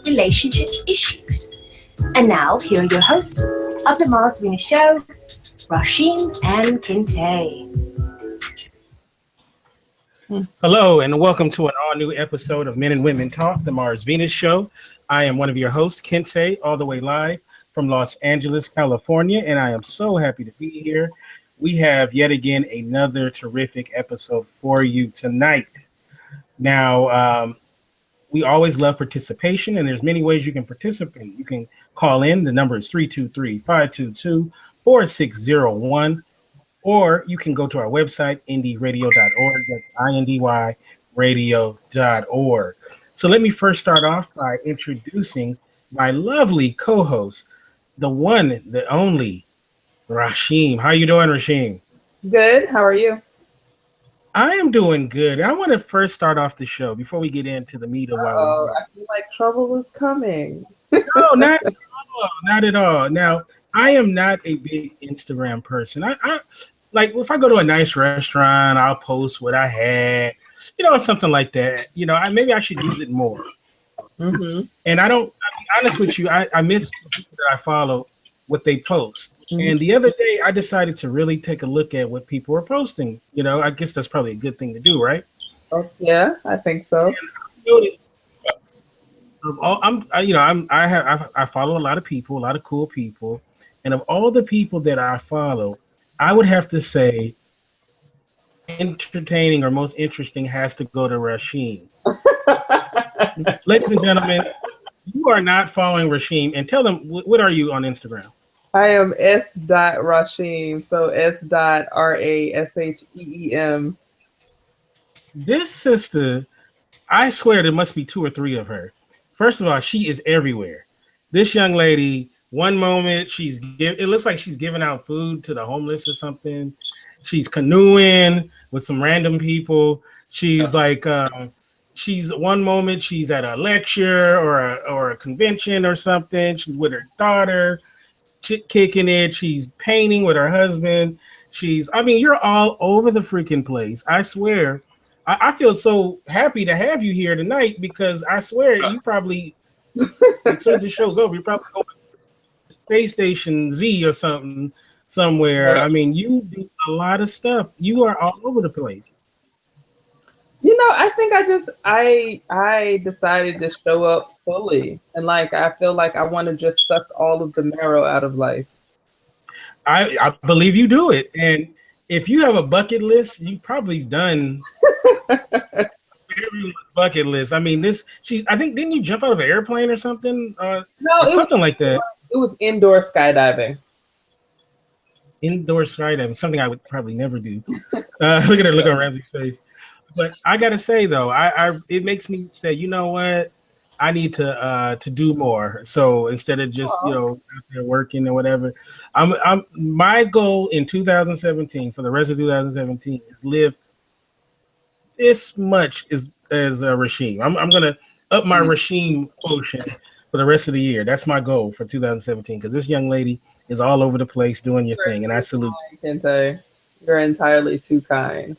relationship issues. And now, here are your hosts of the Mars Venus Show, Rashim and Kinte. Hello, and welcome to an all-new episode of Men and Women Talk, the Mars Venus Show. I am one of your hosts, Kinte, all the way live from Los Angeles, California, and I am so happy to be here. We have yet again another terrific episode for you tonight. Now, we always love participation, and there's many ways you can participate. You can call in. The number is 323-522-4601, or you can go to our website, indyradio.org. That's INDY radio.org. So let me first start off by introducing my lovely co-host, the one, the only, Rashim. How you doing, Rashim? Good. How are you? I am doing good. I want to first start off the show before we get into the meat of Oh, I feel like trouble is coming. No, not at all. Not at all. Now, I am not a big Instagram person. I like if I go to a nice restaurant, I'll post what I had, something like that. Maybe I should use it more. Mm-hmm. And I don't. I'll be honest with you. I miss the people that I follow, what they post. And the other day, I decided to really take a look at what people are posting. I guess that's probably a good thing to do, right? Oh, yeah, I think so. And I noticed of all, I follow a lot of people, a lot of cool people, and of all the people that I follow, I would have to say, entertaining or most interesting has to go to Rashim. Ladies and gentlemen, you are not following Rashim, and tell them what are you on Instagram? I am S.Rashim, so S.RASHEEM. This sister, I swear there must be 2 or 3 of her. First of all, she is everywhere. This young lady, one moment it looks like she's giving out food to the homeless or something. She's canoeing with some random people. She's like, she's one moment she's at a lecture or a convention or something. She's with her daughter, kicking it. She's painting with her husband. You're all over the freaking place. I swear. I feel so happy to have you here tonight because I swear you probably, as soon as the show's over, you're probably going to Space Station Z or something somewhere. Right. You do a lot of stuff. You are all over the place. I think I decided to show up fully. And I feel like I want to just suck all of the marrow out of life. I believe you do it. And if you have a bucket list, you've probably done everyone's bucket list. I think didn't you jump out of an airplane or something? No, something like that. It was indoor skydiving. Indoor skydiving, something I would probably never do. Look at her, look at Ramsey's face. But I gotta say though, it makes me say, you know what? I need to do more. So instead of just out there working or whatever, my goal in 2017 for the rest of 2017 is live this much as Rashim. I'm gonna up my Rashim quotient for the rest of the year. That's my goal for 2017 because this young lady is all over the place doing your thing, and I salute. Kente, you're entirely too kind.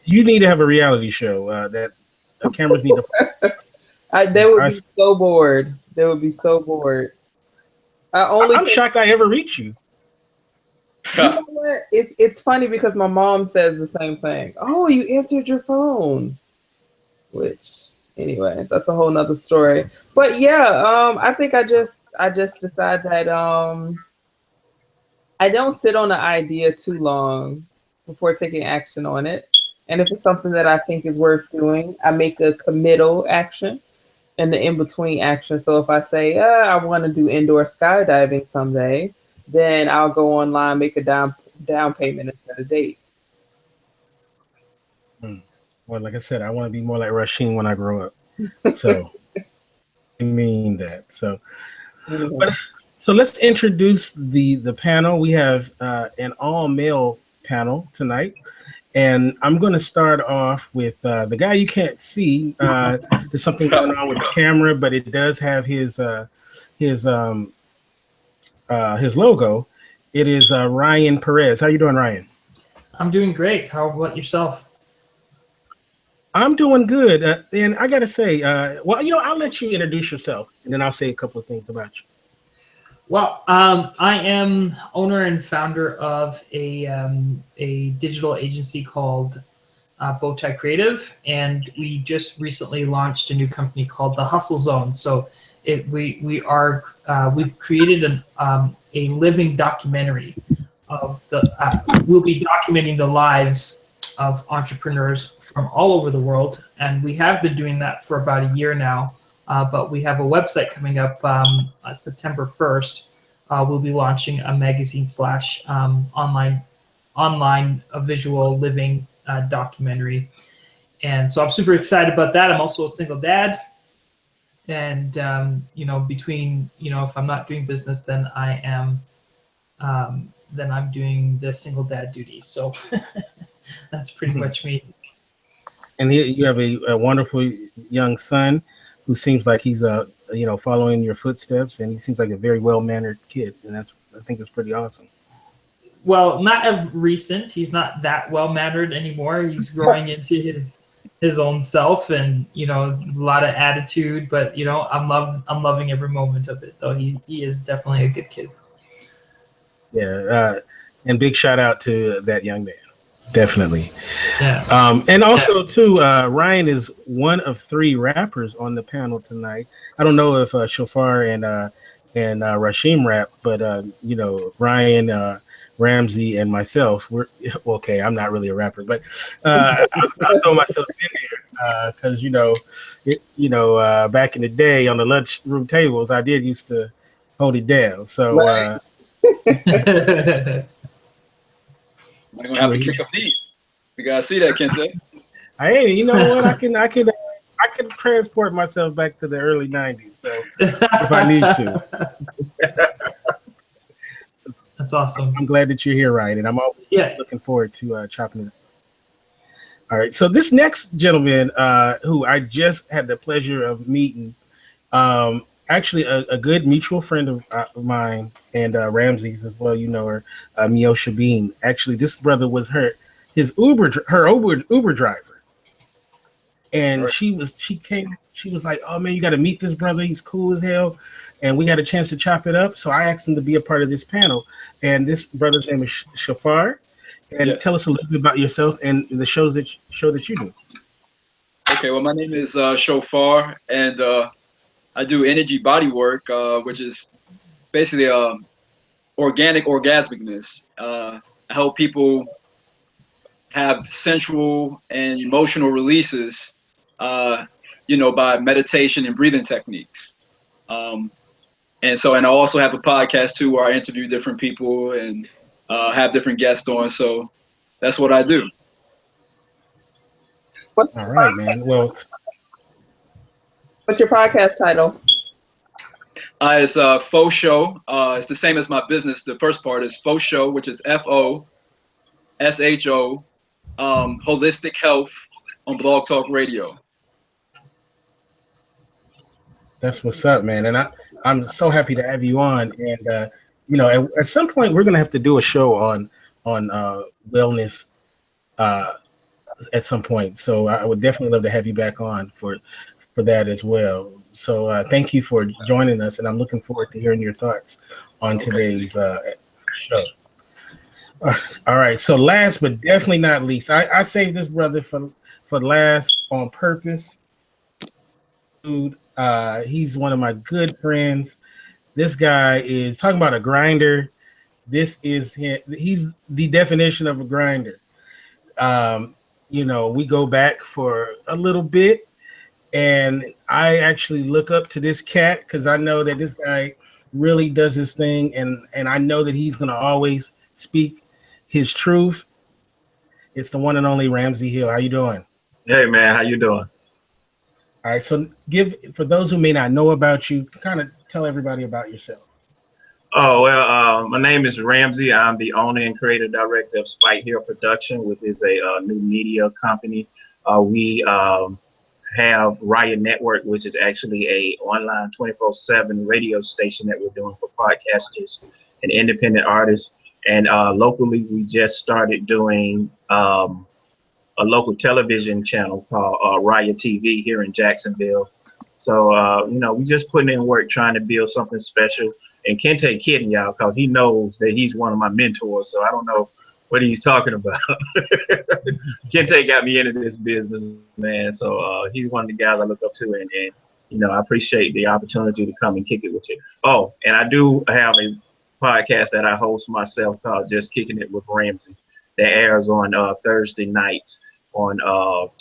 You need to have a reality show that the cameras need to. They would be so bored. They would be so bored. I'm shocked I ever reach you. You know what? It's funny because my mom says the same thing. Oh, you answered your phone. Which, anyway, that's a whole nother story. But yeah, I think I just decide that I don't sit on an idea too long before taking action on it. And if it's something that I think is worth doing, I make a committal action and the in-between action. So if I say, I want to do indoor skydiving someday, then I'll go online, make a down payment and set a date. Well, like I said, I want to be more like Rashim when I grow up. So I mean that. So so let's introduce the panel. We have an all-male panel tonight. And I'm going to start off with the guy you can't see. There's something going on with the camera, but it does have his logo. It is Ryan Perez. How you doing, Ryan? I'm doing great. How about yourself? I'm doing good. And I got to say, well, I'll let you introduce yourself and then I'll say a couple of things about you. Well, I am owner and founder of a digital agency called Bowtie Creative, and we just recently launched a new company called the Hustle Zone. So we've created a living documentary of we'll be documenting the lives of entrepreneurs from all over the world, and we have been doing that for about a year now. But we have a website coming up September 1st. We'll be launching a magazine slash online visual living documentary. And so I'm super excited about that. I'm also a single dad. And, between, if I'm not doing business, then I'm doing the single dad duties. So that's pretty much me. And you have a wonderful young son who seems like he's following your footsteps, and he seems like a very well-mannered kid, and I think it's pretty awesome. Well, not of recent. He's not that well-mannered anymore. He's growing into his own self, and a lot of attitude. But I'm loving every moment of it. Though he is definitely a good kid. Yeah, and big shout out to that young man. Definitely. Yeah. And also too, Ryan is one of 3 rappers on the panel tonight. I don't know if Shofar and Rashim rap, but Ryan, Ramsey, and myself, we're okay. I'm not really a rapper, but I throw myself in there because back in the day on the lunchroom tables, I did used to hold it down. So. Right. I'm gonna have to kick up deep. We gotta see that, Kensei. Hey, you know what? I can transport myself back to the early '90s. So if I need to. That's awesome. I'm glad that you're here, Ryan, and I'm always looking forward to chopping it up. All right, so this next gentleman, who I just had the pleasure of meeting, actually a good mutual friend of mine and Ramsey's as well, her, Miosha Bean. Actually, this brother was her Uber driver, and Right. she was like, oh man, you got to meet this brother, he's cool as hell, and we got a chance to chop it up. So I asked him to be a part of this panel, and this brother's name is Shafar. And Yes. Tell us a little bit about yourself and the show that you do. Okay, well, my name is Shofar, and I do energy body work, which is basically organic orgasmicness. I help people have sensual and emotional releases, by meditation and breathing techniques. And I also have a podcast too, where I interview different people and have different guests on. So that's what I do. What's All right, man. Well, what's your podcast title? It's Faux Show. It's the same as my business. The first part is Faux Show, which is FOSHO, Holistic Health on Blog Talk Radio. that's what's up, man. And I'm so happy to have you on. And at some point we're gonna have to do a show on wellness at some point. So I would definitely love to have you back on for that as well. So thank you for joining us, and I'm looking forward to hearing your thoughts on today's show. All right. So last but definitely not least, I saved this brother for last on purpose. Dude, he's one of my good friends. This guy is talking about a grinder. This is him. He's the definition of a grinder. We go back for a little bit, and I actually look up to this cat because I know that this guy really does his thing, and I know that he's gonna always speak his truth. It's the one and only Ramsey Hill. How you doing? Hey man, how you doing? All right, so for those who may not know about you, kind of tell everybody about yourself. Oh well, my name is Ramsey. I'm the owner and creative director of Spike Hill Production, which is a new media company. We have Riot Network, which is actually a online 24/7 radio station that we're doing for podcasters and independent artists. And locally, we just started doing a local television channel called Raya TV here in Jacksonville. So, we just putting in work trying to build something special. And Kente kidding y'all because he knows that he's one of my mentors. So I don't know what he's talking about. Kente got me into this business, man. So he's one of the guys I look up to. And I appreciate the opportunity to come and kick it with you. Oh, and I do have a podcast that I host myself called Just Kicking It with Ramsey that airs on Thursday nights on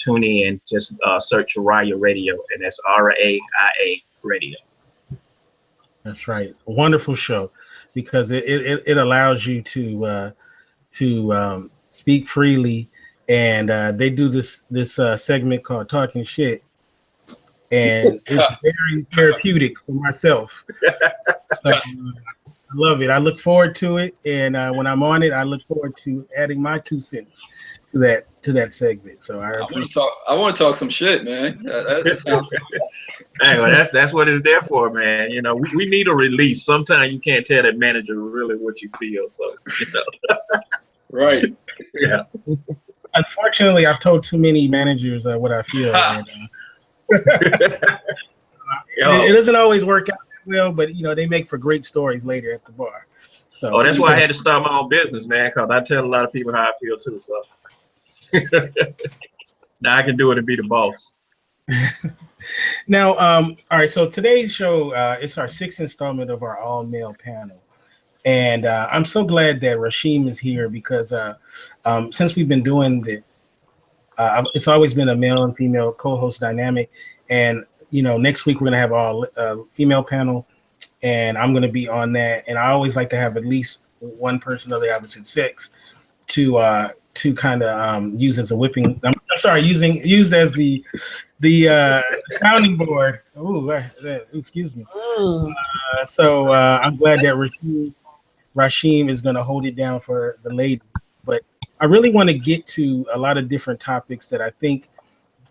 TuneIn. Just search Raya Radio, and that's RAIA Radio. That's right. A wonderful show because it allows you to speak freely, and they do this segment called Talking Shit, and it's very therapeutic for myself. So, I love it. I look forward to it, and when I'm on it, I look forward to adding my 2 cents to that segment. So I want to talk some shit, man. That sounds good. Hey, well, that's what it's there for, man. We need a release. Sometimes you can't tell that manager really what you feel. So, Right. Yeah. Unfortunately, I've told too many managers what I feel. And, it doesn't always work out well, but they make for great stories later at the bar. So, that's why I had to start my own business, man, because I tell a lot of people how I feel too. So now I can do it and be the boss. Now, all right. So today's show, it's our 6th installment of our all-male panel, and I'm so glad that Rasheem is here because since we've been doing this, it's always been a male and female co-host dynamic, and next week we're gonna have all female panel, and I'm gonna be on that, and I always like to have at least one person of the opposite sex to kind of use as a whipping. I'm sorry, used as the sounding board. Oh, excuse me. So I'm glad that Rasheem is going to hold it down for the ladies. But I really want to get to a lot of different topics that I think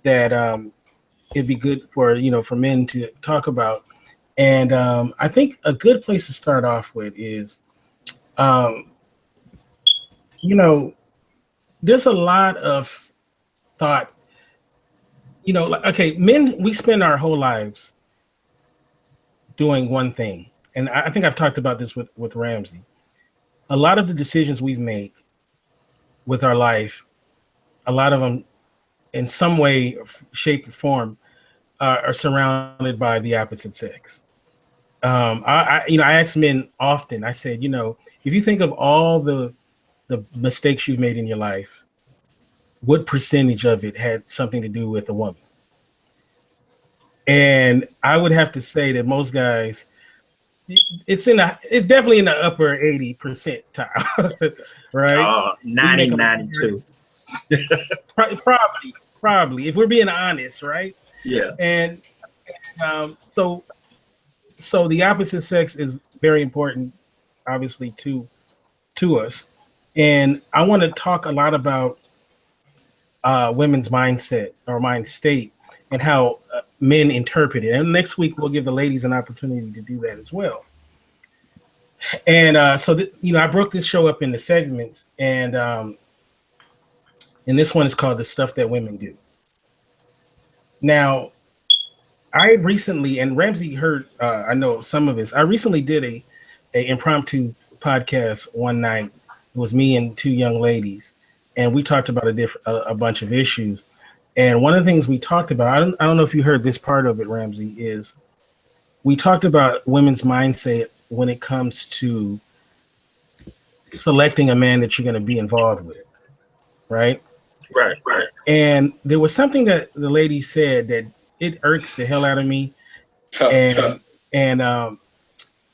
that it'd be good for for men to talk about. And I think a good place to start off with is, there's a lot of thought. Okay, men, we spend our whole lives doing one thing. And I think I've talked about this with Ramsey. A lot of the decisions we make with our life, a lot of them in some way, shape, or form are surrounded by the opposite sex. I ask men often, I said, if you think of all the mistakes you've made in your life, what percentage of it had something to do with a woman? And I would have to say that most guys, it's definitely in the upper 80 percentile, right? 90, 92. Probably, if we're being honest, right? Yeah. And so the opposite sex is very important, obviously, to us. And I want to talk a lot about women's mindset or mind state and how men interpret it. And next week we'll give the ladies an opportunity to do that as well. And I broke this show up into segments, and this one is called "The Stuff That Women Do." Now, I recently, and Ramsey heard, I know some of this. I recently did a impromptu podcast one night. It was me and 2 young ladies, and we talked about a bunch of issues. And one of the things we talked about, I don't know if you heard this part of it, Ramsey, is we talked about women's mindset when it comes to selecting a man that you're going to be involved with, right? Right. And there was something that the lady said that it irks the hell out of me. And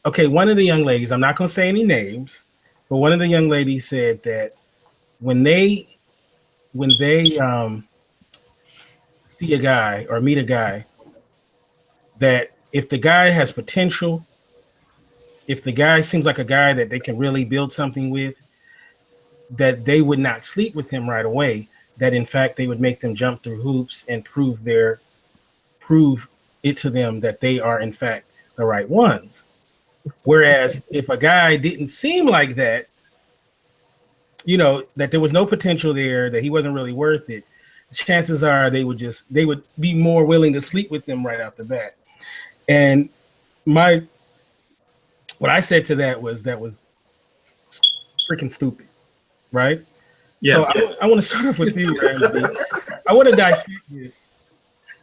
okay, one of the young ladies, I'm not going to say any names, but one of the young ladies said that when they see a guy or meet a guy, that if the guy has potential, if the guy seems like a guy that they can really build something with, that they would not sleep with him right away, that in fact they would make them jump through hoops and prove it to them that they are in fact the right ones. Whereas if a guy didn't seem like that, that there was no potential there, that he wasn't really worth it, chances are they would be more willing to sleep with them right off the bat. And what I said to that was freaking stupid, right? Yeah. So I want to start off with you, Ramsey. I want to dissect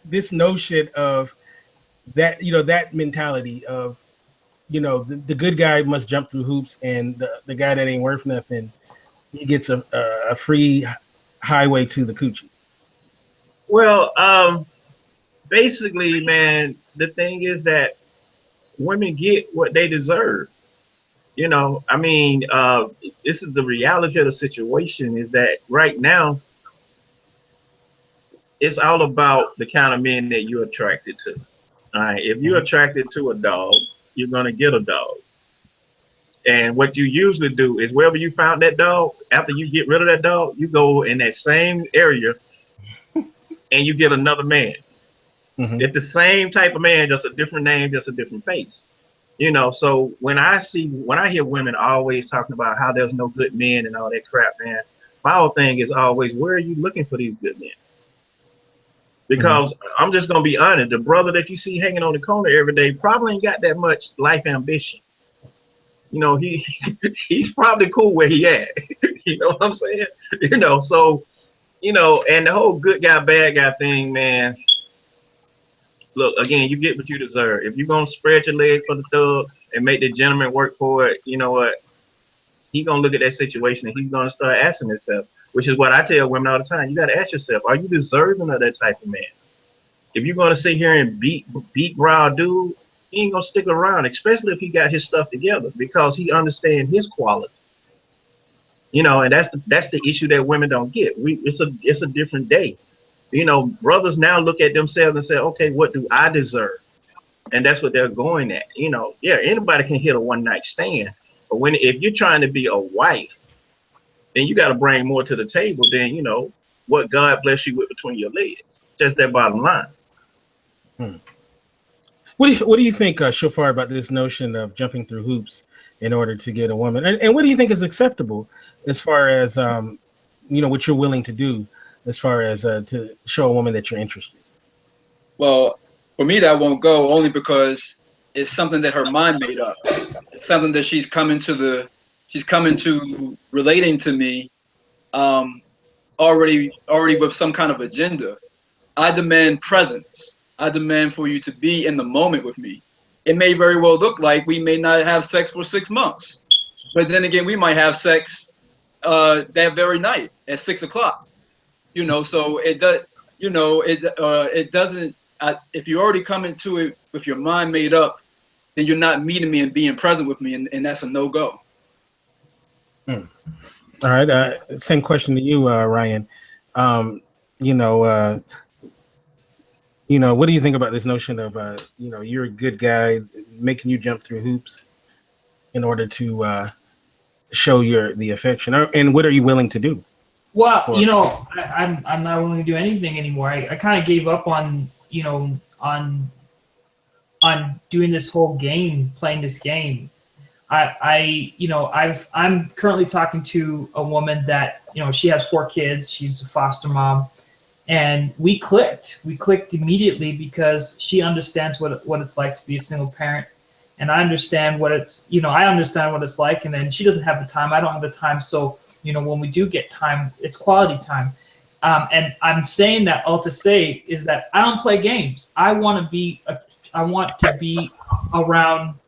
this notion of that, that mentality of, the good guy must jump through hoops, and the guy that ain't worth nothing, he gets a free highway to the coochie. Well, basically, man, the thing is that women get what they deserve. I mean, this is the reality of the situation, is that right now it's all about the kind of men that you're attracted to. All right. If you're attracted to a dog, you're going to get a dog. And what you usually do is wherever you found that dog, after you get rid of that dog, you go in that same area and you get another man. Mm-hmm. It's the same type of man, just a different name, just a different face. So when I hear women always talking about how there's no good men and all that crap, man, my whole thing is always, where are you looking for these good men? Because I'm just going to be honest, the brother that you see hanging on the corner every day probably ain't got that much life ambition. He's probably cool where he at. You know what I'm saying? So, and the whole good guy, bad guy thing, man. Look, again, you get what you deserve. If you're going to spread your leg for the thug and make the gentleman work for it, you know what? He's going to look at that situation and he's going to start asking himself, which is what I tell women all the time. You got to ask yourself, are you deserving of that type of man? If you're going to sit here and beat raw dude, he ain't going to stick around, especially if he got his stuff together, because he understands his quality. And that's the issue that women don't get. It's a different day. Brothers now look at themselves and say, okay, what do I deserve? And that's what they're going at. Yeah, anybody can hit a one night stand. But if you're trying to be a wife, then you got to bring more to the table than, what God bless you with between your legs. Just that bottom line. What do you think, Shofar, about this notion of jumping through hoops in order to get a woman? And what do you think is acceptable as far as, what you're willing to do as far as to show a woman that you're interested? Well, for me, that won't go, only because it's something that her mind made up. It's something that she's coming to relating to me already with some kind of agenda. I demand presence. I demand for you to be in the moment with me. It may very well look like we may not have sex for 6 months, but then again, we might have sex that very night at 6 o'clock. So it does. It doesn't. If you already come into it with your mind made up, then you're not meeting me and being present with me, and that's a no-go. All right. Same question to you, Ryan. What do you think about this notion of, you're a good guy, making you jump through hoops in order to show the affection? And what are you willing to do? Well, I'm not willing to do anything anymore. I kind of gave up on doing this whole game, playing this game. I'm currently talking to a woman that, she has 4 kids. She's a foster mom. And we clicked immediately because she understands what it's like to be a single parent. And I understand what it's like. And then she doesn't have the time. I don't have the time. So, when we do get time, it's quality time. And I'm saying that all to say is that I don't play games. I want to be around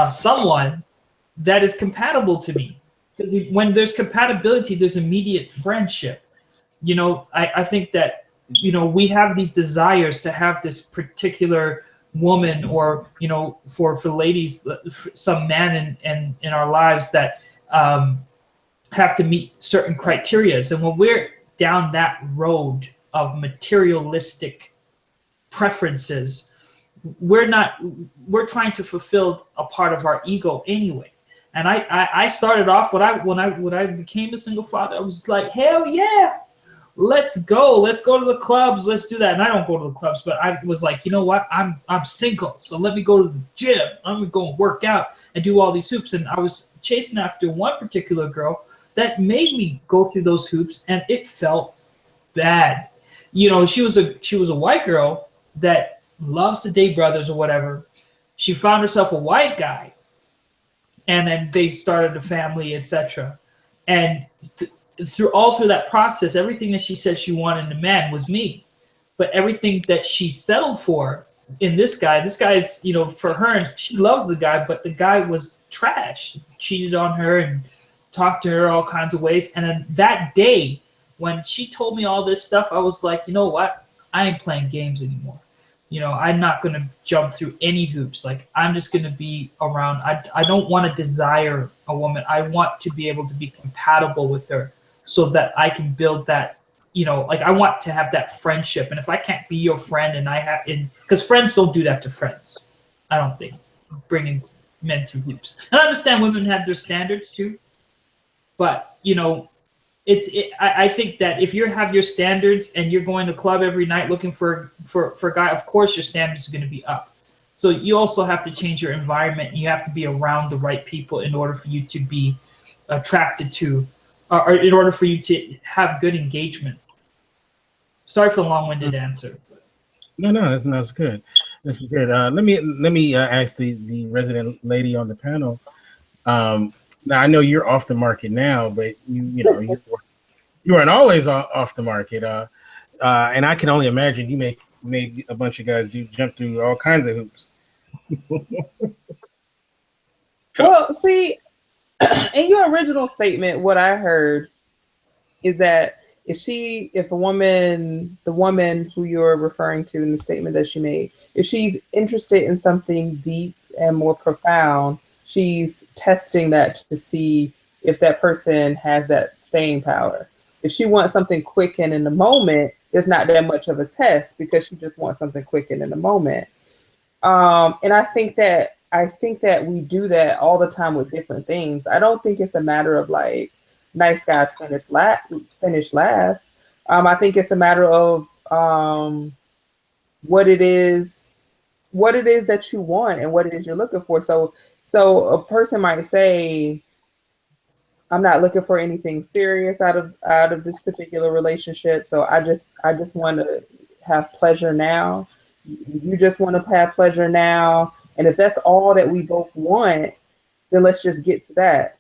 someone that is compatible to me. Because when there's compatibility, there's immediate friendship. I think that, we have these desires to have this particular woman or, for ladies, some man in our lives that have to meet certain criterias. And when we're down that road of materialistic preferences, we're trying to fulfill a part of our ego anyway. And I started off when I became a single father, I was like, hell yeah. Let's go to the clubs. Let's do that. And I don't go to the clubs, but I was like, you know what? I'm single. So let me go to the gym. I'm going to go and work out and do all these hoops. And I was chasing after one particular girl that made me go through those hoops, and it felt bad. you know, she was a white girl that loves to date brothers or whatever. She found herself a white guy, and then they started a family, etc. And through that process, everything that she said she wanted in a man was me. But everything that she settled for in this guy's, you know, for her, and she loves the guy, but the guy was trash, cheated on her and talked to her all kinds of ways. And then that day, when she told me all this stuff, I was like, you know what? I ain't playing games anymore. You know, I'm not going to jump through any hoops. Like, I'm just going to be around. I don't want to desire a woman. I want to be able to be compatible with her so that I can build that, you know, like I want to have that friendship. And if I can't be your friend because friends don't do that to friends, I don't think, bringing men through hoops. And I understand women have their standards too. But, you know, I think that if you have your standards and you're going to club every night looking for a guy, of course your standards are going to be up. So you also have to change your environment, and you have to be around the right people in order for you to be attracted to, or in order for you to have good engagement. Sorry for the long-winded answer. No, that's good. This is good. Let me ask the resident lady on the panel. Now I know you're off the market now, but you know you aren't always off the market. And I can only imagine you made a bunch of guys jump through all kinds of hoops. Well, see, in your original statement, what I heard is that if a woman, the woman who you're referring to in the statement that she made, if she's interested in something deep and more profound, she's testing that to see if that person has that staying power. If she wants something quick and in the moment, there's not that much of a test because she just wants something quick and in the moment. And I think that we do that all the time with different things. I don't think it's a matter of like nice guys finish last. I think it's a matter of what it is that you want and what it is you're looking for. So a person might say, I'm not looking for anything serious out of this particular relationship. So I just want to have pleasure now. You just want to have pleasure now. And if that's all that we both want, then let's just get to that.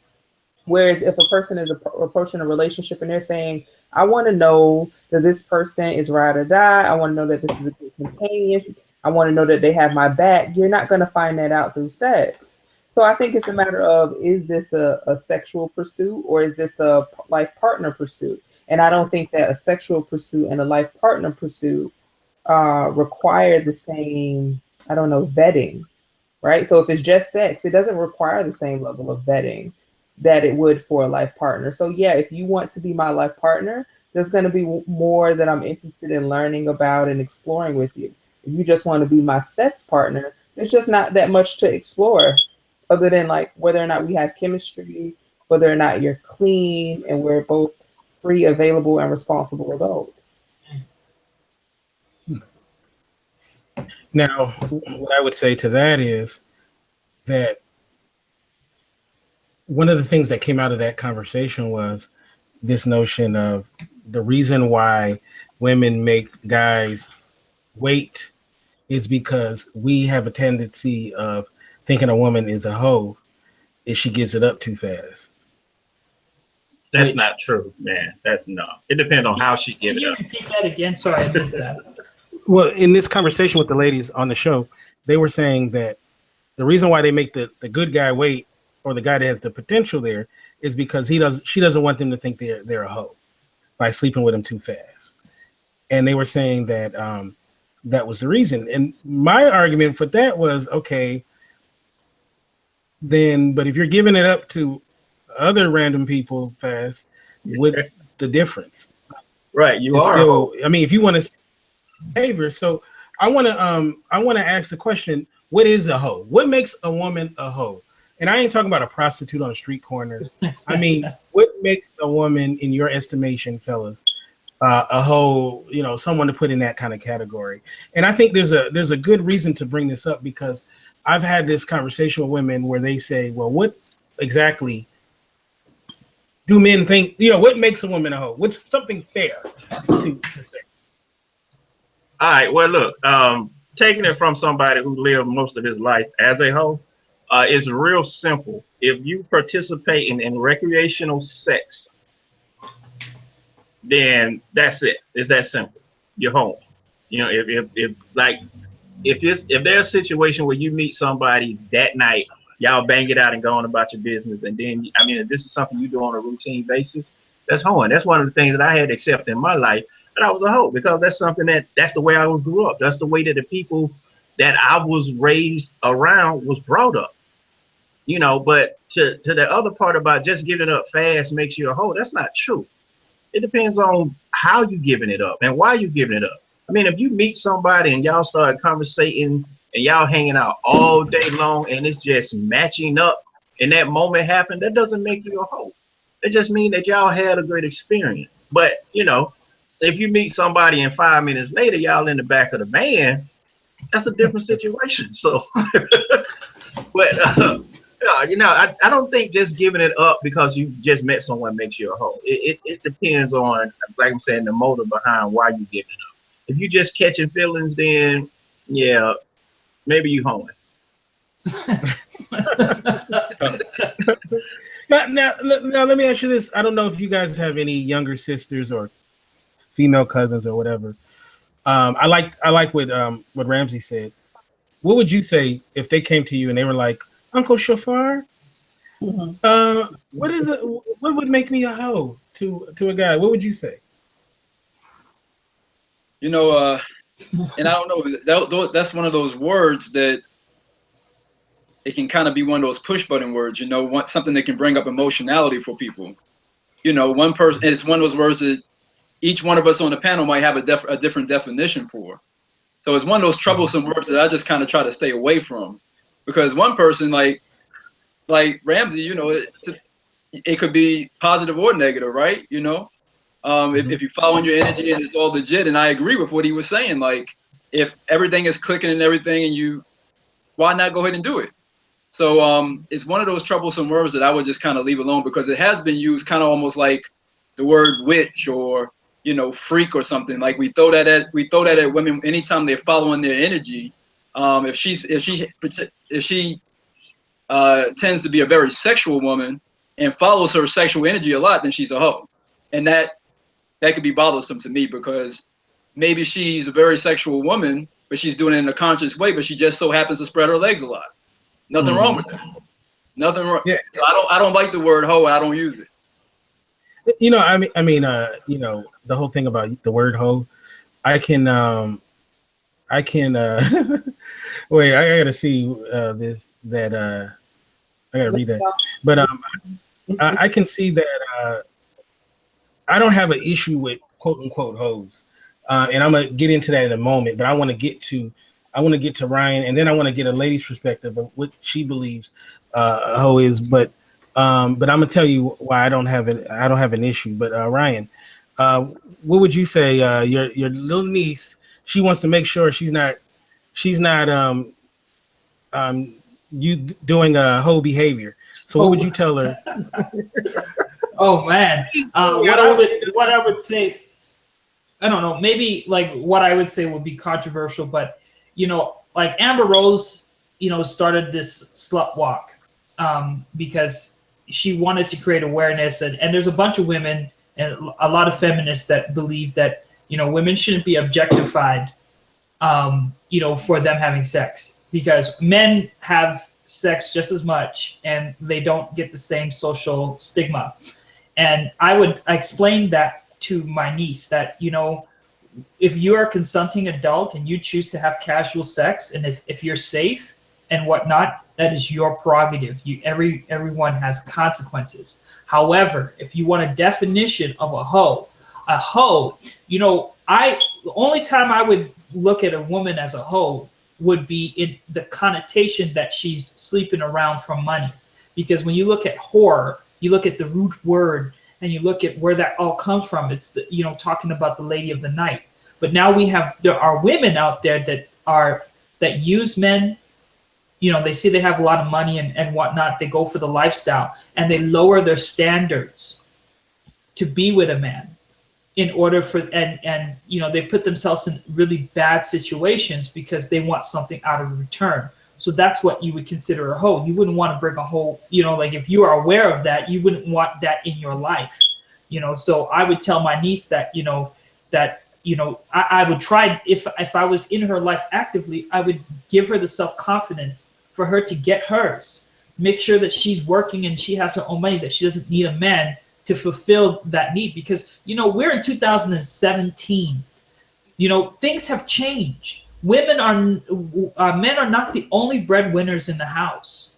Whereas if a person is approaching a relationship and they're saying, I want to know that this person is ride or die. I want to know that this is a good companion. I want to know that they have my back. You're not going to find that out through sex. So I think it's a matter of, is this a sexual pursuit or is this a life partner pursuit? And I don't think that a sexual pursuit and a life partner pursuit require the same, vetting, right? So if it's just sex, it doesn't require the same level of vetting that it would for a life partner. So yeah, if you want to be my life partner, there's going to be more that I'm interested in learning about and exploring with you. If you just want to be my sex partner, there's just not that much to explore other than like whether or not we have chemistry, whether or not you're clean, and we're both free, available, and responsible adults. Now, what I would say to that is that one of the things that came out of that conversation was this notion of the reason why women make guys wait is because we have a tendency of thinking a woman is a hoe if she gives it up too fast. That's not true, man. It depends on how she gives it up. Can you repeat that again? Sorry, I missed that. Well, in this conversation with the ladies on the show, they were saying that the reason why they make the good guy wait, or the guy that has the potential there, is because she doesn't want them to think they're a hoe by sleeping with him too fast. And they were saying that that was the reason. And my argument for that was, okay, then, but if you're giving it up to other random people fast, what's the difference? Right, it's are. Still, I mean, if you want to behavior, so I want to ask the question: what is a hoe? What makes a woman a hoe? And I ain't talking about a prostitute on a street corner. I mean, what makes a woman, in your estimation, fellas, a hoe? You know, someone to put in that kind of category. And I think there's a good reason to bring this up, because I've had this conversation with women where they say, well, what exactly do men think, what makes a woman a hoe? What's something fair to say? All right. Well, look, taking it from somebody who lived most of his life as a hoe, it's real simple. If you participate in recreational sex, then that's it. It's that simple. You're home. You know, if like if there's a situation where you meet somebody that night, y'all bang it out and go on about your business, and then I mean, if this is something you do on a routine basis, that's hoeing. That's one of the things that I had to accept in my life, that I was a hoe, because that's something that's the way I grew up. That's the way that the people that I was raised around was brought up. You know, but to the other part about just giving it up fast makes you a hoe, that's not true. It depends on how you giving it up and why you giving it up. I mean, if you meet somebody and y'all start conversating and y'all hanging out all day long and it's just matching up and that moment happened, that doesn't make you a hoe. It just means that y'all had a great experience. But, you know, if you meet somebody and 5 minutes later, y'all in the back of the van, that's a different situation. So, but, you know, I don't think just giving it up because you just met someone makes you a hoe. It depends on, like I'm saying, the motive behind why you giving it up. If you just catching feelings, then yeah, maybe you hoeing. Now, let me ask you this. I don't know if you guys have any younger sisters or female cousins or whatever. I like what Ramsey said. What would you say if they came to you and they were like, Uncle Shafar, what is it? What would make me a hoe to a guy? What would you say? You know, and I don't know, that's one of those words that it can kind of be one of those push button words, you know, something that can bring up emotionality for people. You know, one person, and it's one of those words that each one of us on the panel might have a different definition for. So it's one of those troublesome words that I just kind of try to stay away from, because one person like Ramsey, you know, it could be positive or negative, right? You know, if you're following your energy and it's all legit, and I agree with what he was saying, like if everything is clicking and everything, and why not go ahead and do it? So it's one of those troublesome words that I would just kind of leave alone, because it has been used kind of almost like the word witch or, you know, freak or something. Like we throw that at women anytime they're following their energy. If she tends to be a very sexual woman and follows her sexual energy a lot, then she's a hoe, and that could be bothersome to me, because maybe she's a very sexual woman, but she's doing it in a conscious way, but she just so happens to spread her legs a lot. Nothing wrong with that. Nothing wrong. Yeah. So I don't like the word hoe. I don't use it. You know, I mean, you know, the whole thing about the word hoe, I can wait, I gotta see I gotta read that. But I can see that I don't have an issue with quote unquote hoes. And I'm gonna get into that in a moment, but I want to get to Ryan, and then I want to get a lady's perspective of what she believes a hoe is. But I'm gonna tell you why I don't have an issue. But Ryan, what would you say? Your little niece, she wants to make sure she's not you doing a hoe behavior. So what would you tell her? Oh man, what I would say, I don't know. Maybe like what I would say would be controversial, but you know, like Amber Rose, you know, started this slut walk because she wanted to create awareness, and there's a bunch of women and a lot of feminists that believe that, you know, women shouldn't be objectified, you know, for them having sex, because men have sex just as much and they don't get the same social stigma. And I would explain that to my niece, that, you know, if you are a consenting adult and you choose to have casual sex, and if you're safe and whatnot, that is your prerogative. Everyone has consequences. However, if you want a definition of a hoe, you know, the only time I would look at a woman as a hoe would be in the connotation that she's sleeping around for money. Because when you look at whore, you look at the root word and you look at where that all comes from. It's the, you know, talking about the lady of the night. But now there are women out there that use men. You know, they see they have a lot of money and whatnot. They go for the lifestyle and they lower their standards to be with a man. in order for and you know, they put themselves in really bad situations because they want something out of return. So that's what you would consider a hoe. You wouldn't want to bring a hoe, you know, like if you are aware of that, you wouldn't want that in your life, you know. So I would tell my niece that, you know, I would try, if I was in her life actively, I would give her the self-confidence for her to get hers. Make sure that she's working and she has her own money, that she doesn't need a man to fulfill that need. Because, you know, we're in 2017. You know, things have changed. Men are not the only breadwinners in the house,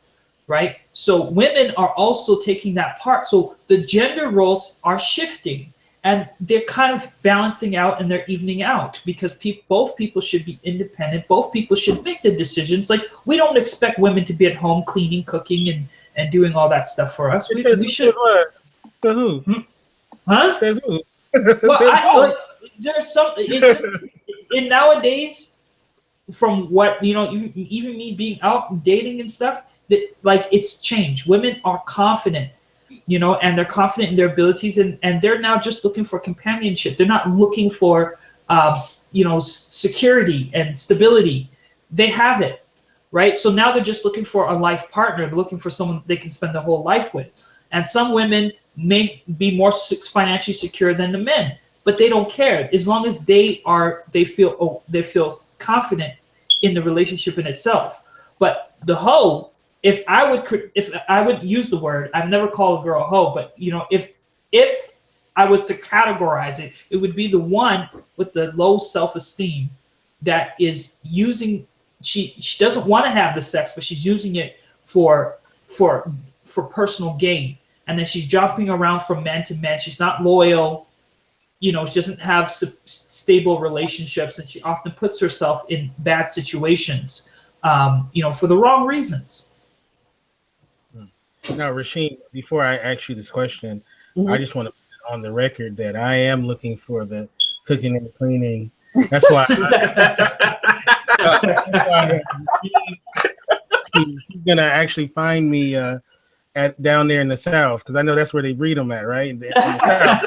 right? So women are also taking that part. So the gender roles are shifting, and they're kind of balancing out and they're evening out, because both people should be independent. Both people should make the decisions. Like, we don't expect women to be at home cleaning, cooking, and doing all that stuff for us. We should. Who? Huh? Says who? Well, there's some. It's in nowadays. From what, you know, even me being out and dating and stuff, that, like, it's changed. Women are confident, you know, and they're confident in their abilities, and they're now just looking for companionship. They're not looking for, you know, security and stability. They have it, right? So now they're just looking for a life partner. They're looking for someone they can spend their whole life with. And some women may be more financially secure than the men, but they don't care as long as they feel confident in the relationship in itself. But the hoe, if I would use the word, I've never called a girl a hoe, but, you know, if I was to categorize it, it would be the one with the low self-esteem that is using, she doesn't want to have the sex, but she's using it for personal gain. And then she's jumping around from man to man. She's not loyal. You know, she doesn't have stable relationships, and she often puts herself in bad situations, you know, for the wrong reasons. Now, Rasheen, before I ask you this question, I just want to put on the record that I am looking for the cooking and cleaning. That's why she's gonna actually find me down there in the South, because I know that's where they breed them at, right? In the South.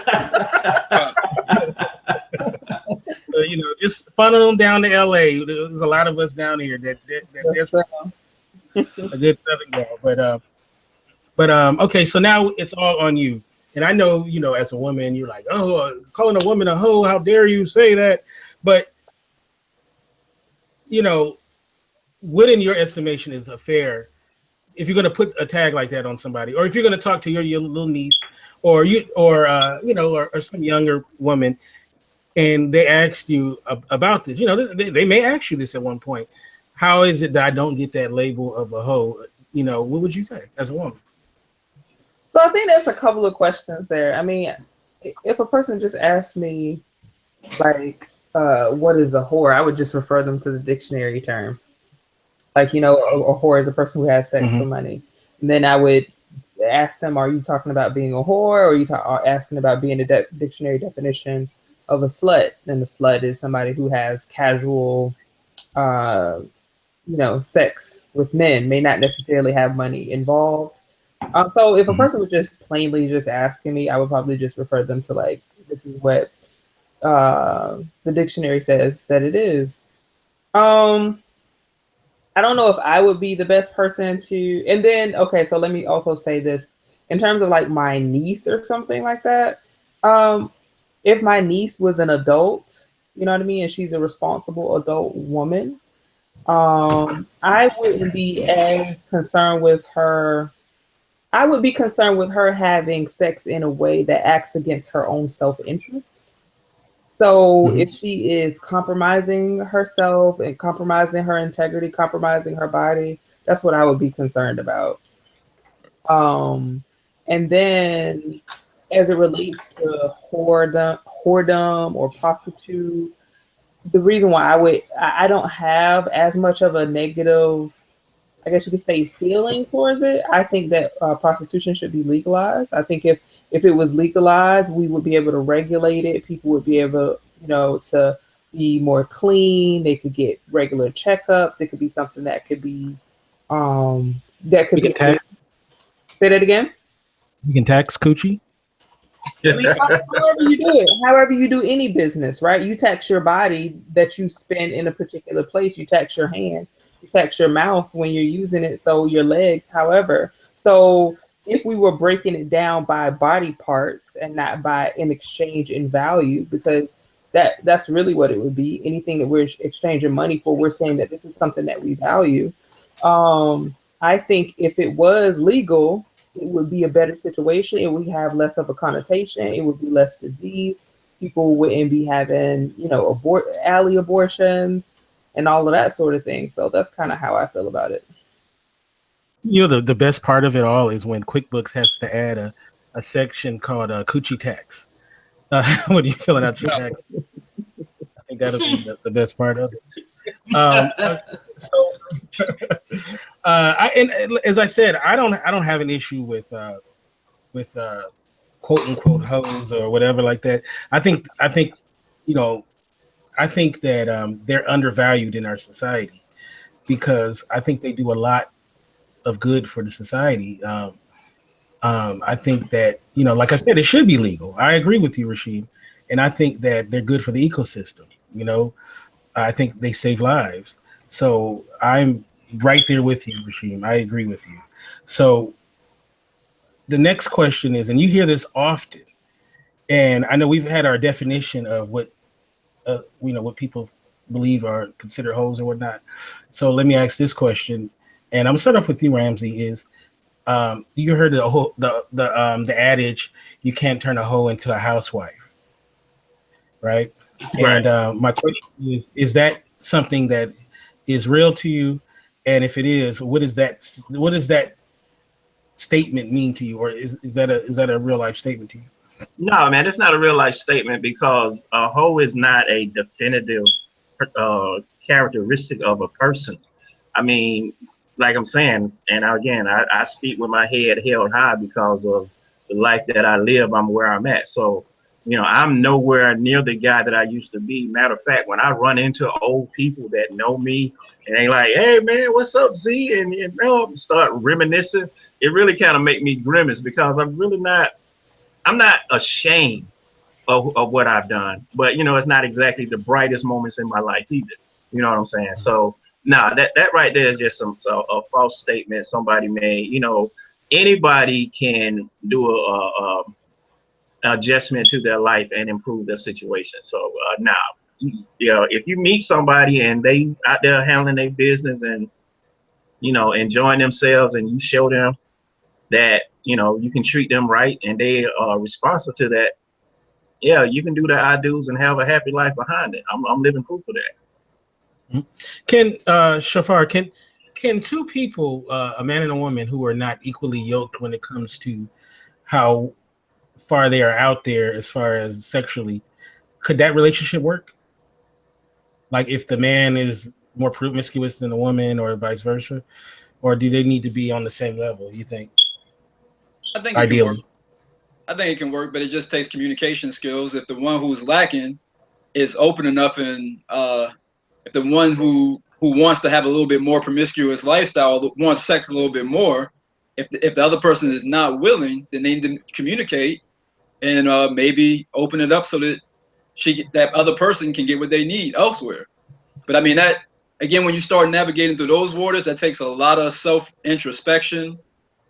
So, you know, just funnel them down to LA. There's a lot of us down here that that's a good Southern girl. But okay, so now it's all on you. And I know, you know, as a woman, you're like, oh, calling a woman a hoe, how dare you say that? But, you know, what in your estimation is a fair, if you're going to put a tag like that on somebody, or if you're going to talk to your little niece or some younger woman, and they asked you about this, you know, they may ask you this at one point. How is it that I don't get that label of a hoe? You know, what would you say as a woman? So I think there's a couple of questions there. I mean, if a person just asked me, like, what is a whore, I would just refer them to the dictionary term. Like, you know, a whore is a person who has sex for money. And then I would ask them, are you talking about being a whore, or are you asking about being a dictionary definition of a slut? And a slut is somebody who has casual, you know, sex with men, may not necessarily have money involved. So if a person was just plainly just asking me, I would probably just refer them to, like, this is what the dictionary says that it is. I don't know if I would be the best person to, and then, okay, so let me also say this in terms of like my niece or something like that. If my niece was an adult, you know what I mean, and she's a responsible adult woman, I wouldn't be as concerned with her. I would be concerned with her having sex in a way that acts against her own self-interest. So if she is compromising herself and compromising her integrity, compromising her body, that's what I would be concerned about. And then as it relates to whoredom or prostitute, the reason why I don't have as much of a negative, I guess you could say, feeling towards it. I think that prostitution should be legalized. I think if it was legalized, we would be able to regulate it. People would be able, you know, to be more clean. They could get regular checkups. It could be something that could be, Tax. Say that again? You can tax coochie? I mean, however you do it, however you do any business, right? You tax your body that you spend in a particular place. You tax your hand, you tax your mouth when you're using it. So your legs, however. So if we were breaking it down by body parts and not by an exchange in value, because that's really what it would be. Anything that we're exchanging money for, we're saying that this is something that we value. I think if it was legal, it would be a better situation. It would have less of a connotation. It would be less disease. People wouldn't be having, alley abortions and all of that sort of thing. So that's kind of how I feel about it. The best part of it all is when QuickBooks has to add a section called coochie tax. When you're filling out your tax, I think that'll be the best part of it. And as I said, I don't have an issue with quote unquote hoes or whatever like that. I think that they're undervalued in our society because I think they do a lot of good for the society. I think that, like I said, it should be legal. I agree with you, Rasheem. And I think that they're good for the ecosystem. I think they save lives. So I'm right there with you, Rasheem. I agree with you. So the next question is, and you hear this often, and I know we've had our definition of what people believe are considered hoes or whatnot. So let me ask this question, and I'm gonna start off with you, Ramsey. Is you heard the adage, you can't turn a hoe into a housewife, right? Right. And my question is that something that is real to you? And if it is, what does that statement mean to you? Or is that a real life statement to you? No, man, it's not a real life statement because a hoe is not a definitive characteristic of a person. I mean, like I'm saying, and again, I speak with my head held high because of the life that I live. I'm where I'm at. So, I'm nowhere near the guy that I used to be. Matter of fact, when I run into old people that know me and they like, hey man, what's up, Z? And start reminiscing, it really kind of make me grimace because I'm not ashamed of what I've done, but it's not exactly the brightest moments in my life either. You know what I'm saying? So that right there is just a false statement somebody made. Anybody can do a adjustment to their life and improve their situation. So if you meet somebody and they out there handling their business and enjoying themselves, and you show them that you can treat them right and they are responsive to that, yeah, you can do the I do's and have a happy life behind it. I'm living proof of that. Can Shafar, can two people, a man and a woman, who are not equally yoked when it comes to how far they are out there as far as sexually, could that relationship work? Like if the man is more promiscuous than the woman or vice versa, or do they need to be on the same level, you think? I think ideally. I think it can work, but it just takes communication skills. If the one who's lacking is open enough, and if the one who wants to have a little bit more promiscuous lifestyle wants sex a little bit more, if the other person is not willing, then they need to communicate and maybe open it up so that that other person can get what they need elsewhere. But I mean, that again, when you start navigating through those waters, that takes a lot of self-introspection,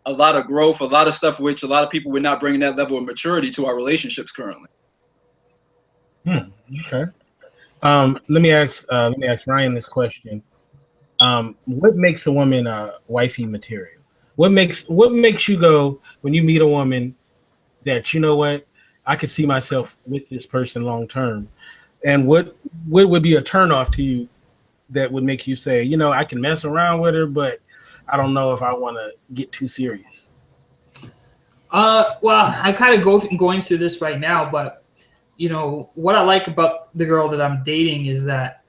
a lot of growth, a lot of stuff, which a lot of people were not bringing that level of maturity to our relationships currently. Okay. Let me ask Ryan this question. What makes a woman wifey material? What makes you go when you meet a woman that, you know what, I could see myself with this person long term? And what would be a turnoff to you that would make you say, I can mess around with her, but I don't know if I want to get too serious? Well, I kind of going through this right now, but what I like about the girl that I'm dating is that,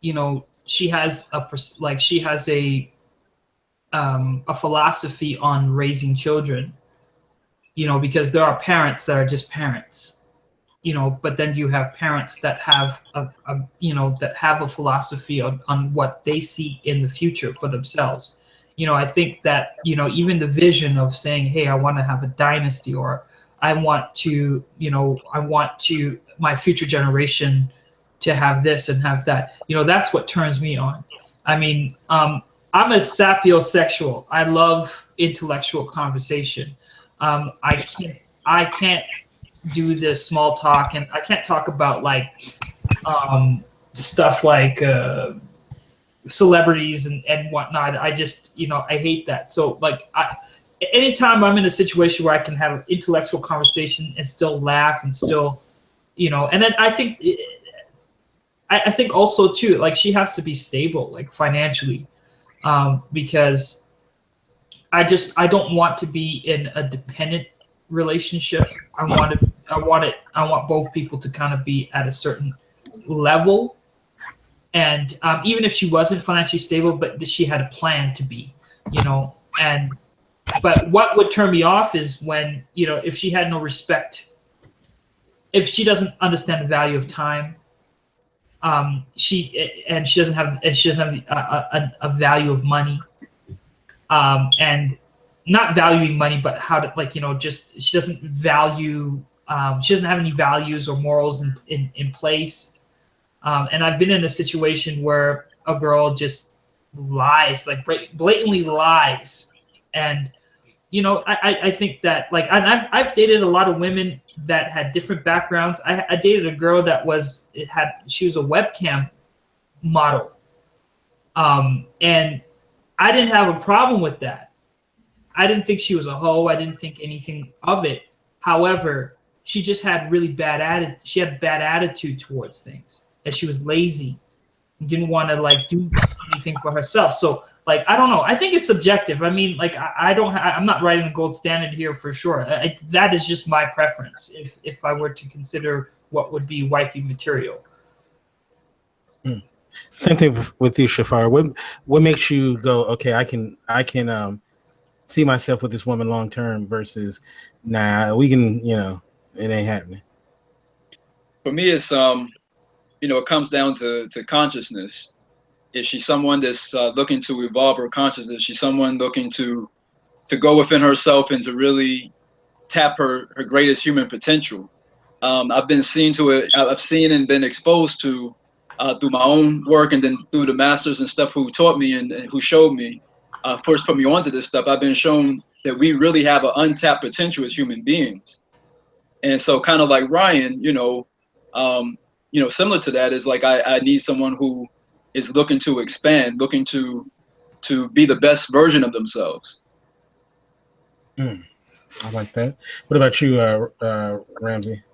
she has a philosophy on raising children, because there are parents that are just parents, but then you have parents that have a philosophy on what they see in the future for themselves. I think that, even the vision of saying, hey, I want to have a dynasty or I want to, my future generation to have this and have that. That's what turns me on. I mean, I'm a sapiosexual. I love intellectual conversation. I can't do this small talk, and I can't talk about stuff like celebrities and whatnot. I just, I hate that. So anytime I'm in a situation where I can have an intellectual conversation and still laugh and still, and then I think also too, she has to be stable, financially, because I don't want to be in a dependent relationship. I want both people to kind of be at a certain level. And even if she wasn't financially stable, but she had a plan to be, but what would turn me off is when, if she had no respect, if she doesn't understand the value of time, she doesn't have a value of money, and not valuing money, but how to just she doesn't value, she doesn't have any values or morals in place. And I've been in a situation where a girl just lies, blatantly lies. And, I think that I've dated a lot of women that had different backgrounds. I dated a girl that she was a webcam model. And I didn't have a problem with that. I didn't think she was a hoe. I didn't think anything of it. However, she just had really bad attitude. She had bad attitude towards things. And she was lazy, didn't want to do anything for herself. So I don't know. I think it's subjective. I mean, I'm not writing a gold standard here for sure. That is just my preference. If I were to consider what would be wifey material. Same thing with you, Shafar. What makes you go, okay, I can see myself with this woman long term versus nah, we can, it ain't happening. For me, it's it comes down to consciousness. Is she someone that's looking to evolve her consciousness? Is she someone looking to go within herself and to really tap her greatest human potential? I've been seen to it. I've seen and been exposed to through my own work, and then through the masters and stuff who taught me and who showed me, first put me onto this stuff. I've been shown that we really have an untapped potential as human beings. And so kind of like Ryan, similar to that is I need someone who is looking to expand, looking to be the best version of themselves. I like that. What about you, Ramsey?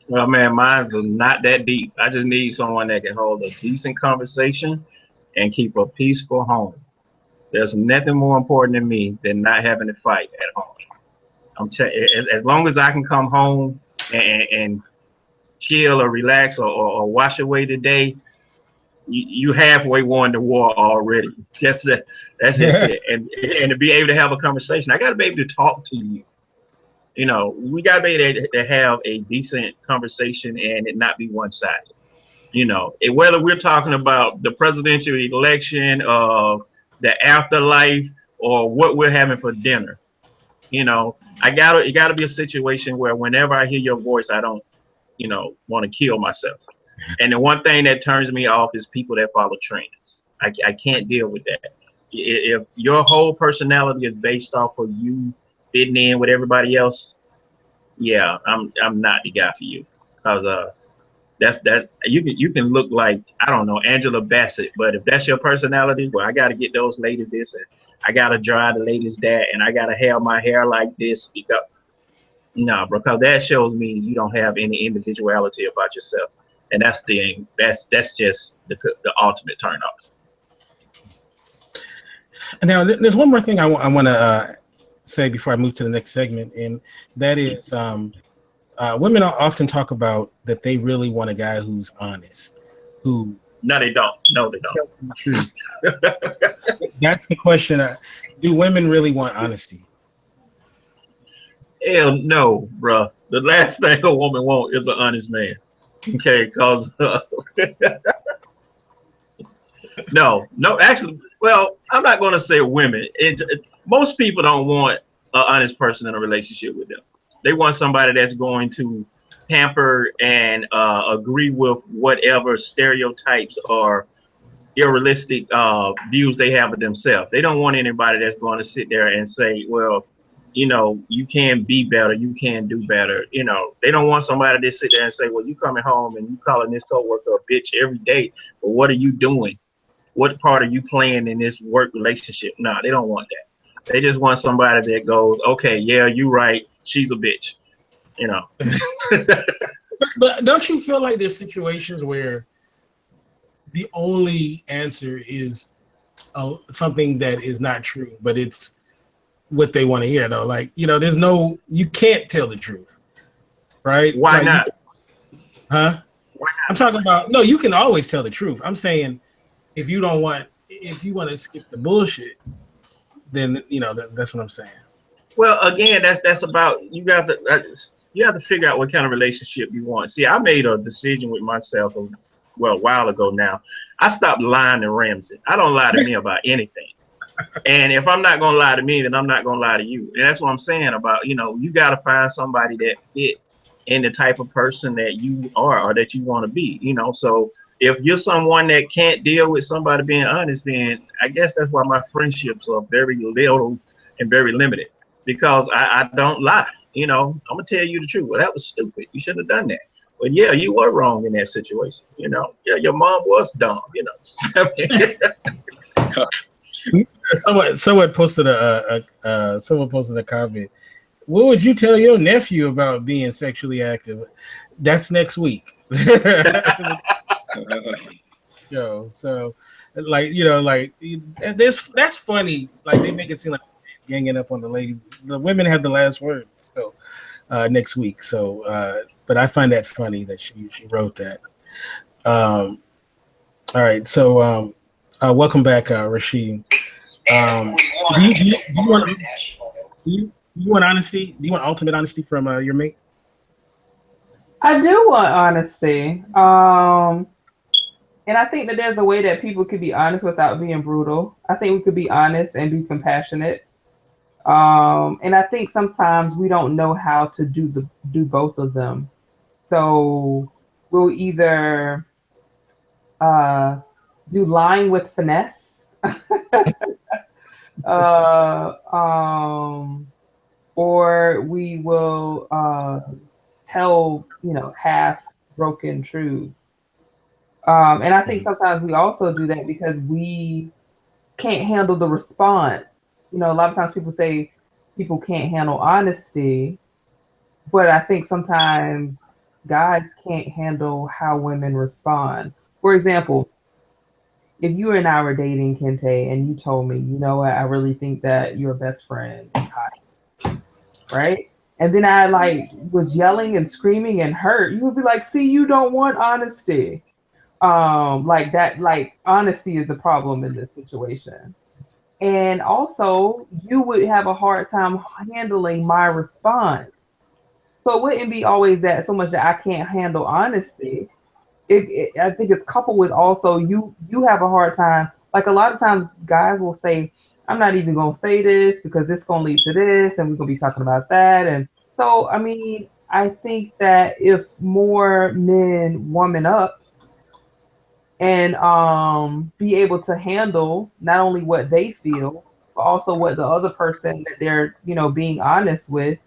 Well, man, mine's not that deep. I just need someone that can hold a decent conversation and keep a peaceful home. There's nothing more important to me than not having to fight at home. As long as I can come home and chill or relax or wash away the day, you halfway won the war already. That's just it. And to be able to have a conversation, I got to be able to talk to you. We got to be able to have a decent conversation and it not be one-sided. Whether we're talking about the presidential election, the afterlife, or what we're having for dinner, it got to be a situation where whenever I hear your voice, I don't, want to kill myself. And the one thing that turns me off is people that follow trends. I can't deal with that. If your whole personality is based off of you fitting in with everybody else, yeah, I'm not the guy for you. Because that's you can look like, I don't know, Angela Bassett, but if that's your personality, well, I got to get those ladies this, and I got to drive the ladies that, and I got to have my hair like this, because because that shows me you don't have any individuality about yourself, and that's just the ultimate turn off. Now, there's one more thing I want to say before I move to the next segment, and that is women often talk about that they really want a guy who's honest. No, they don't. That's the question. Do women really want honesty? Hell no, bro. The last thing a woman wants is an honest man. Okay, because no, actually, well, I'm not going to say women. Most people don't want an honest person in a relationship with them. They want somebody that's going to pamper and agree with whatever stereotypes or unrealistic views they have of themselves. They don't want anybody that's going to sit there and say, well, you know, you can be better, you can do better. You know, they don't want somebody to sit there and say, well, you coming home and you calling this coworker a bitch every day, but what are you doing? What part are you playing in this work relationship? No, they don't want that. They just want somebody that goes, okay, yeah, you right, she's a bitch. You know. But don't you feel like there's situations where the only answer is something that is not true, but it's what they want to hear, though? Like, you know, you can't tell the truth, right? Why like, not? Why not? I'm talking about, no, you can always tell the truth. I'm saying if you want to skip the bullshit, then, you know, that's what I'm saying. Well, again, that's about, you have to figure out what kind of relationship you want. See, I made a decision with myself, a while ago now. I stopped lying to Ramsey. I don't lie to me about anything. And if I'm not going to lie to me, then I'm not going to lie to you. And that's what I'm saying about, you know, you got to find somebody that fit in the type of person that you are or that you want to be, you know. So if you're someone that can't deal with somebody being honest, then I guess that's why my friendships are very little and very limited, because I don't lie. You know, I'm going to tell you the truth. Well, that was stupid. You shouldn't have done that. But yeah, you were wrong in that situation. You know, yeah, your mom was dumb, you know. Someone posted a comment. What would you tell your nephew about being sexually active? That's next week. Yo, so like, you know, like that's funny. Like, they make it seem like ganging up on the ladies. The women have the last word. So next week. So but I find that funny that she wrote that. All right. So welcome back, Rashid. Do you want honesty? Do you want ultimate honesty from your mate? I do want honesty. And I think that there's a way that people could be honest without being brutal. I think we could be honest and be compassionate. And I think sometimes we don't know how to do both of them. So we'll either do lying with finesse, or we will tell, you know, half broken truth. And I think sometimes we also do that because we can't handle the response. You know, a lot of times people say people can't handle honesty, but I think sometimes guys can't handle how women respond. For example, if you and I were dating, Kente, and you told me, you know what, I really think that you're best friend, right? And then I like was yelling and screaming and hurt, you would be like, see, you don't want honesty. Like that, like honesty is the problem in this situation. And also you would have a hard time handling my response. So it wouldn't be always that so much that I can't handle honesty. I think it's coupled with also you have a hard time. Like a lot of times guys will say, I'm not even going to say this because it's going to lead to this and we're going to be talking about that. And so, I mean, I think that if more men woman up and be able to handle not only what they feel, but also what the other person that they're, you know, being honest with,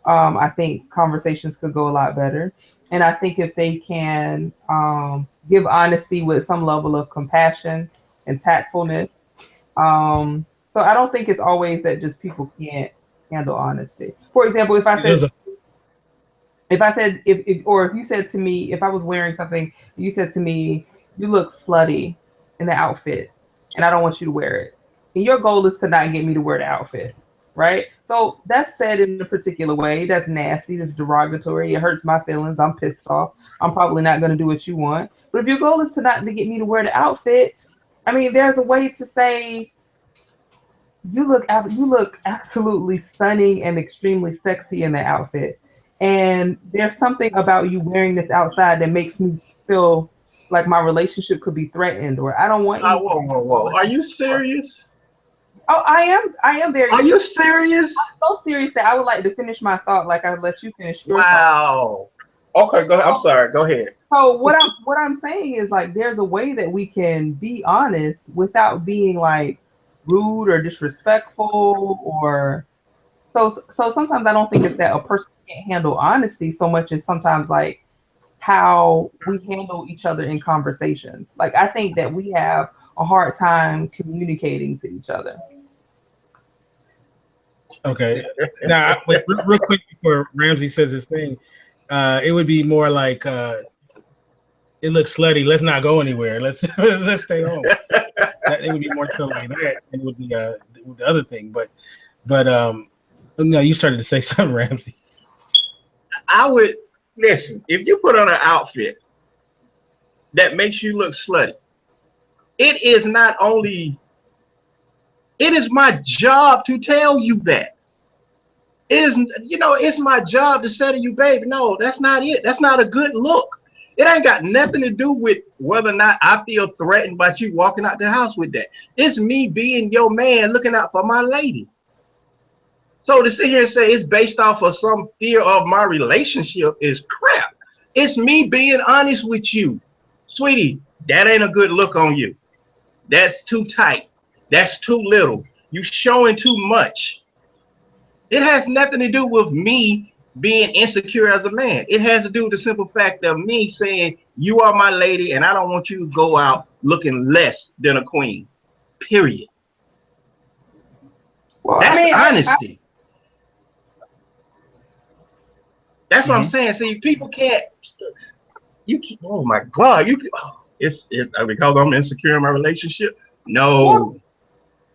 I think conversations could go a lot better. And I think if they can give honesty with some level of compassion and tactfulness. So I don't think it's always that just people can't handle honesty. For example, if you said to me, if I was wearing something, you said to me, you look slutty in the outfit and I don't want you to wear it. And your goal is to not get me to wear the outfit. Right? So that's said in a particular way. That's nasty. That's derogatory. It hurts my feelings. I'm pissed off. I'm probably not going to do what you want. But if your goal is to not to get me to wear the outfit, I mean, there's a way to say, you look absolutely stunning and extremely sexy in the outfit. And there's something about you wearing this outside that makes me feel like my relationship could be threatened, or I don't want you. Whoa. Are you serious? Oh, I am very. Are you serious? I'm so serious that I would like to finish my thought, like I let you finish your thought. Wow. Okay, go ahead. I'm sorry. Go ahead. So what I'm saying is like there's a way that we can be honest without being like rude or disrespectful or so sometimes I don't think it's that a person can't handle honesty so much as sometimes like how we handle each other in conversations. Like I think that we have a hard time communicating to each other. Okay. Now, real quick before Ramsey says his thing, it would be more like it looks slutty. Let's not go anywhere. Let's stay home. It would be more so like that, and it would be the other thing. But no, you started to say something, Ramsey. I would listen. If you put on an outfit that makes you look slutty, it is not only. It is my job to tell you that. It is, it's my job to say to you, baby, no, that's not it. That's not a good look. It ain't got nothing to do with whether or not I feel threatened by you walking out the house with that. It's me being your man looking out for my lady. So to sit here and say it's based off of some fear of my relationship is crap. It's me being honest with you. Sweetie, that ain't a good look on you. That's too tight. That's too little. You showing too much. It has nothing to do with me being insecure as a man. It has to do with the simple fact of me saying, you are my lady, and I don't want you to go out looking less than a queen. Period. Well, that's honesty. That's what I'm saying. See, people can't. Oh my God! It's because I'm insecure in my relationship. No.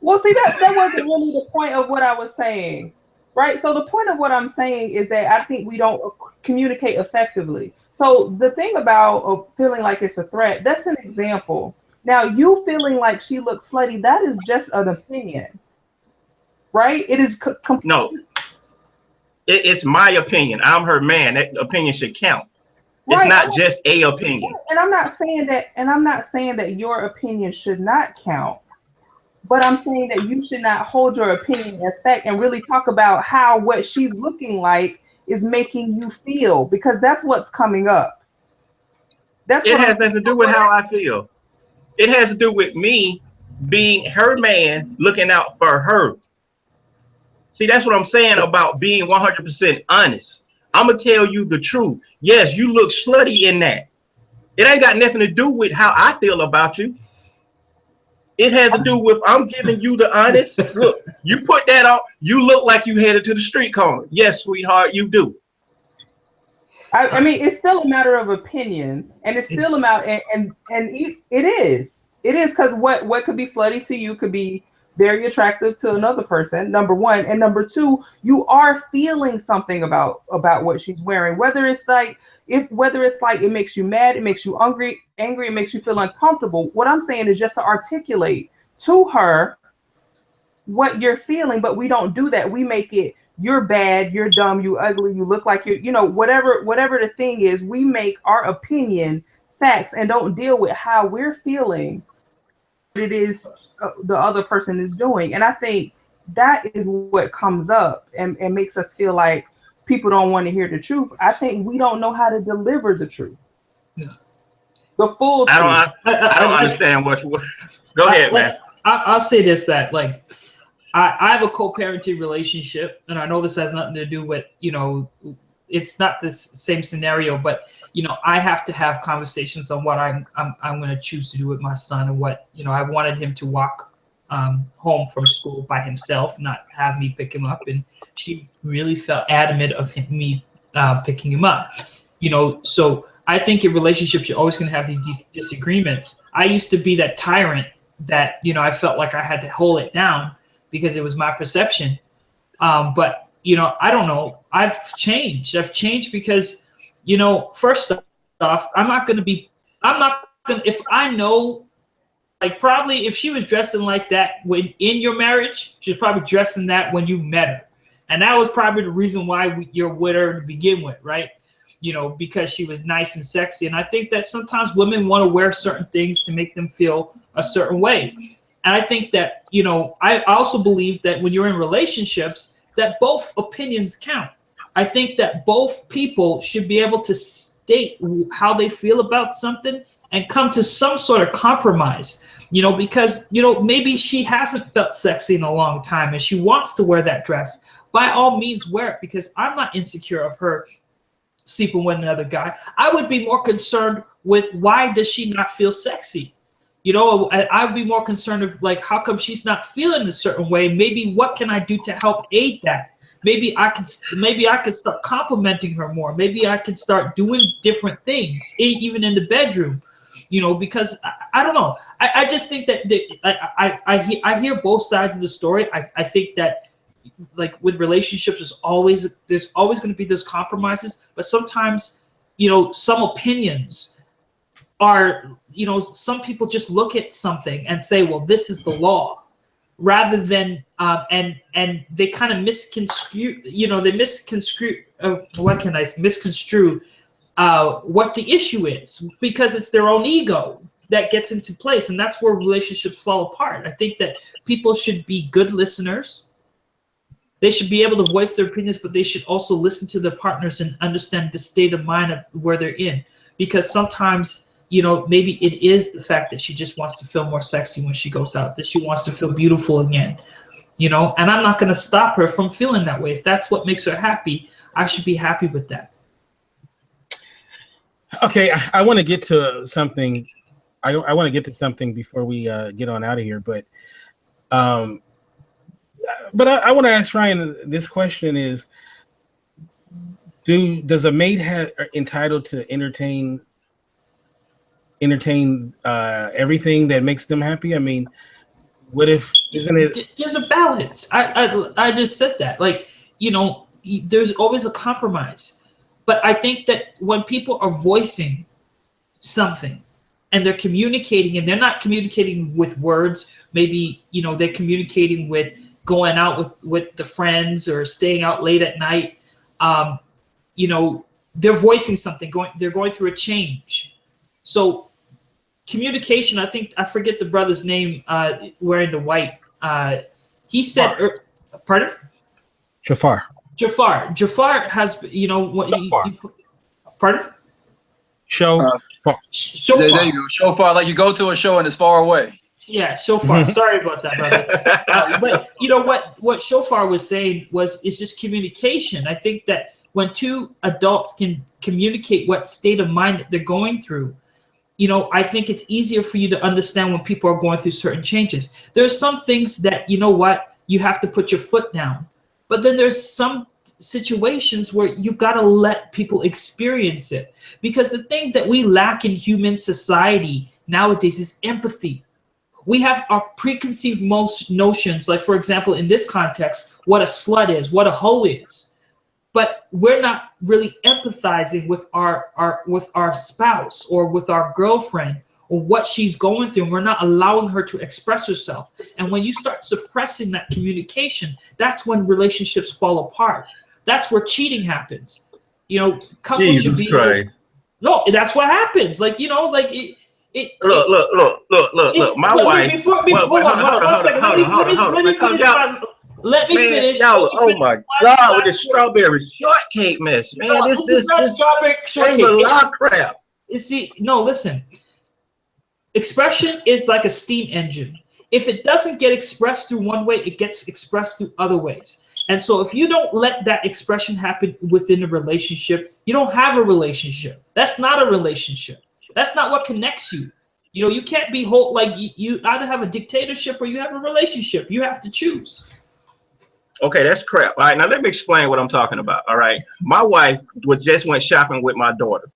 Well, see that wasn't really the point of what I was saying. Right. So the point of what I'm saying is that I think we don't communicate effectively. So the thing about feeling like it's a threat, that's an example. Now, you feeling like she looks slutty, that is just an opinion. Right. It is. No, it's my opinion. I'm her man. That opinion should count. It's not just a opinion. And I'm not saying that your opinion should not count. But I'm saying that you should not hold your opinion as fact and really talk about how what she's looking like is making you feel, because that's what's coming up. It has nothing to do with how I feel. It has to do with me being her man, looking out for her. See, that's what I'm saying about being 100% honest. I'm going to tell you the truth. Yes, you look slutty in that. It ain't got nothing to do with how I feel about you. It has to do with I'm giving you the honest. Look, you put that on. You look like you headed to the street corner. Yes, sweetheart, you do. I mean, it's still a matter of opinion, and it's still about and it is because what could be slutty to you could be very attractive to another person. Number one, and number two, you are feeling something about what she's wearing, whether it's like it makes you mad, it makes you angry, it makes you feel uncomfortable. What I'm saying is just to articulate to her what you're feeling, but we don't do that. We make it, you're bad, you're dumb, you ugly, you look like whatever the thing is, we make our opinion facts and don't deal with how we're feeling, what it is the other person is doing. And I think that is what comes up and makes us feel like people don't want to hear the truth. I think we don't know how to deliver the truth. Yeah. The full truth. I don't understand what. Go ahead, man. I'll say this, that like I have a co-parenting relationship, and I know this has nothing to do with, it's not the same scenario, but I have to have conversations on what I'm going to choose to do with my son, and what I wanted him to walk home from school by himself, not have me pick him up, and she really felt adamant of me picking him up. So I think in relationships you're always going to have these disagreements. I used to be that tyrant that I felt like I had to hold it down because it was my perception. But I don't know. I've changed. Because, first off, if I know, like, probably if she was dressing like that when in your marriage, she was probably dressing that when you met her. And that was probably the reason why you're with her to begin with, right? Because she was nice and sexy. And I think that sometimes women want to wear certain things to make them feel a certain way. And I think that, you know, I also believe that when you're in relationships, that both opinions count. I think that both people should be able to state how they feel about something and come to some sort of compromise, you know, because, you know, maybe she hasn't felt sexy in a long time and she wants to wear that dress. By all means, wear it, because I'm not insecure of her sleeping with another guy. I would be more concerned with, why does she not feel sexy? You know, I'd be more concerned of, like, how come she's not feeling a certain way? Maybe what can I do to help aid that? Maybe I could start complimenting her more. Maybe I could start doing different things, even in the bedroom, you know, because I don't know. I just think that I hear both sides of the story. I think that, like, with relationships, there's always going to be those compromises, but sometimes, you know, some opinions are, you know, some people just look at something and say, well, this is the law, rather than and they kind of misconstrue, you know, misconstrue what the issue is, because it's their own ego that gets into place, and that's where relationships fall apart. I think that people should be good listeners. They should be able to voice their opinions, but they should also listen to their partners and understand the state of mind of where they're in. Because sometimes, you know, maybe it is the fact that she just wants to feel more sexy when she goes out, that she wants to feel beautiful again, you know, and I'm not going to stop her from feeling that way. If that's what makes her happy, I should be happy with that. Okay, I want to get to something. I want to get to something before we get on out of here, but I want to ask Ryan this question: is does a mate have entitled to entertain everything that makes them happy? I mean, what if isn't it? There's a balance. I just said that. Like, you know, there's always a compromise, but I think that when people are voicing something and they're communicating, and they're not communicating with words, maybe, you know, they're communicating with going out with the friends or staying out late at night, you know, they're voicing something, they're going through a change. So communication, I think, I forget the brother's name, wearing the white, he said, pardon? Jafar has, you know, what pardon? There you go. Shofar, like you go to a show and it's far away. Yeah, Shofar. Sorry about that, brother. But you know what Shofar was saying it's just communication. I think that when two adults can communicate what state of mind that they're going through, you know, I think it's easier for you to understand when people are going through certain changes. There's some things that, you know what, you have to put your foot down. But then there's some situations where you got to let people experience it. Because the thing that we lack in human society nowadays is empathy. We have our preconceived notions, like, for example, in this context, what a slut is, what a hoe is. But we're not really empathizing with our spouse or with our girlfriend or what she's going through. And we're not allowing her to express herself. And when you start suppressing that communication, that's when relationships fall apart. That's where cheating happens. You know, couples should be. No, that's what happens. Like, you know, like Look. My wife. Let me finish. Oh my God, with the strawberry shortcake mess, man. No, this is not strawberry shortcake. Crap. You see, no, listen. Expression is like a steam engine. If it doesn't get expressed through one way, it gets expressed through other ways. And so if you don't let that expression happen within a relationship, you don't have a relationship. That's not a relationship. That's not what connects you. You know, you can't be you either have a dictatorship or you have a relationship. You have to choose. Okay, that's crap. All right, now let me explain what I'm talking about. All right, my wife just went shopping with my daughter.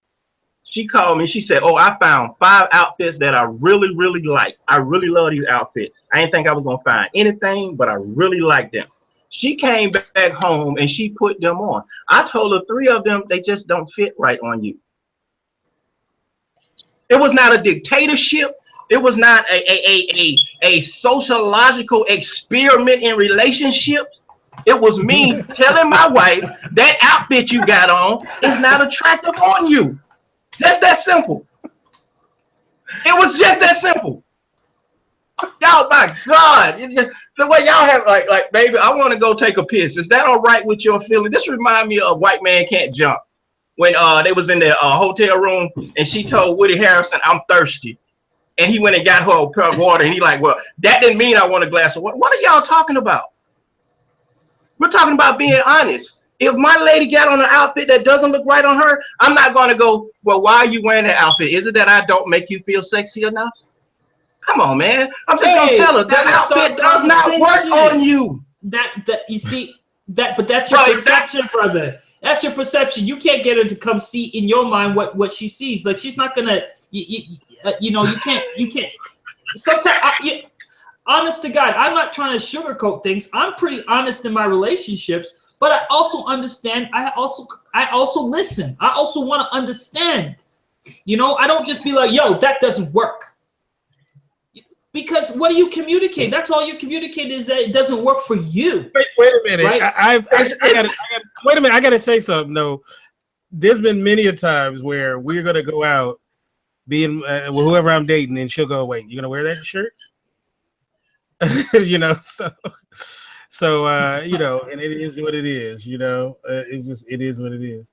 She called me. She said, "Oh, I found 5 outfits that I really, really like. I really love these outfits. I didn't think I was gonna find anything, but I really like them." She came back home and she put them on. I told her 3 of them, they just don't fit right on you. It was not a dictatorship. It was not a sociological experiment in relationships. It was me telling my wife that outfit you got on is not attractive on you. Just that simple. It was just that simple. y'all, my God, the way y'all have like, baby, I want to go take a piss. Is that all right with your feeling? This reminds me of White Man Can't Jump when they was in the hotel room and she told Woody Harrelson, "I'm thirsty," and he went and got her a cup of water, and he like, well, that didn't mean I want a glass of water. What are y'all talking about? We're talking about being honest. If my lady got on an outfit that doesn't look right on her, I'm not going to go, well, why are you wearing that outfit? Is it that I don't make you feel sexy enough? Come on, man. I'm just going to tell her that outfit does not work on you. That you see that, but that's your perception, brother. That's your perception. You can't get her to come see in your mind what she sees. Like, she's not gonna, you can't. Sometimes, honest to God, I'm not trying to sugarcoat things. I'm pretty honest in my relationships, but I also understand. I also listen. I also want to understand. I don't just be like, yo, that doesn't work. Because what do you communicate? That's all you communicate is that it doesn't work for you. Wait a minute. Right? Wait a minute. I got to say something. No, there's been many a times where we're going to go out being with whoever I'm dating, and she'll go, wait, you going to wear that shirt? So and it is what it is, it is what it is.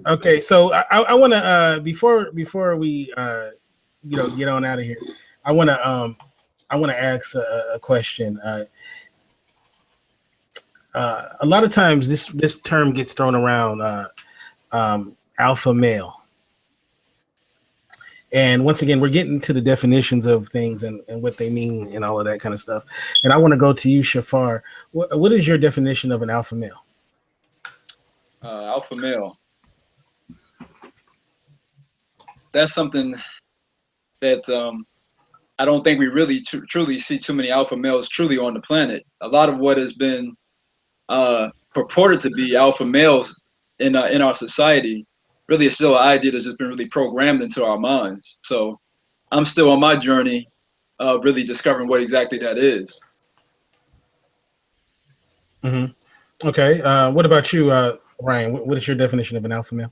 Okay. So I want to, before we, get on out of here, I want to ask a question. A lot of times this term gets thrown around, alpha male. And once again, we're getting to the definitions of things and what they mean and all of that kind of stuff. And I want to go to you, Shafar. What is your definition of an alpha male? Alpha male. That's something that I don't think we really truly see too many alpha males truly on the planet. A lot of what has been purported to be alpha males in our society really is still an idea that's just been really programmed into our minds. So I'm still on my journey of really discovering what exactly that is. Mm-hmm. Okay. What about you, Ryan? What is your definition of an alpha male?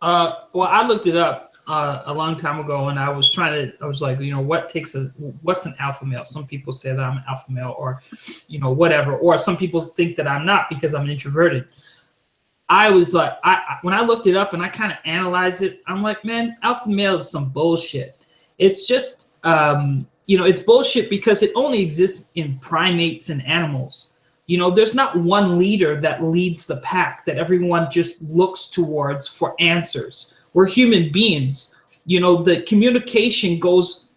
Well, I looked it up a long time ago, and I was like, what's an alpha male? Some people say that I'm an alpha male, or, whatever. Or some people think that I'm not because I'm introverted. I was like, when I looked it up and I kind of analyzed it, I'm like, man, alpha male is some bullshit. It's just, it's bullshit because it only exists in primates and animals. There's not one leader that leads the pack that everyone just looks towards for answers. We're human beings. The communication goes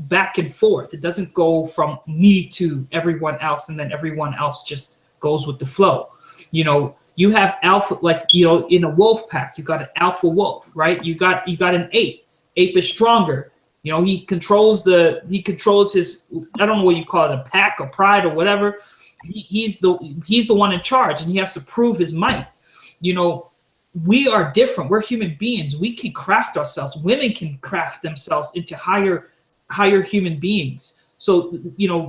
back and forth. It doesn't go from me to everyone else, and then everyone else just goes with the flow. You have alpha, like, in a wolf pack, you got an alpha wolf, right? You got an ape. Ape is stronger. He controls his, I don't know what you call it, a pack or pride or whatever. He's the one in charge, and he has to prove his might. We are different. We're human beings. We can craft ourselves. Women can craft themselves into higher human beings. So,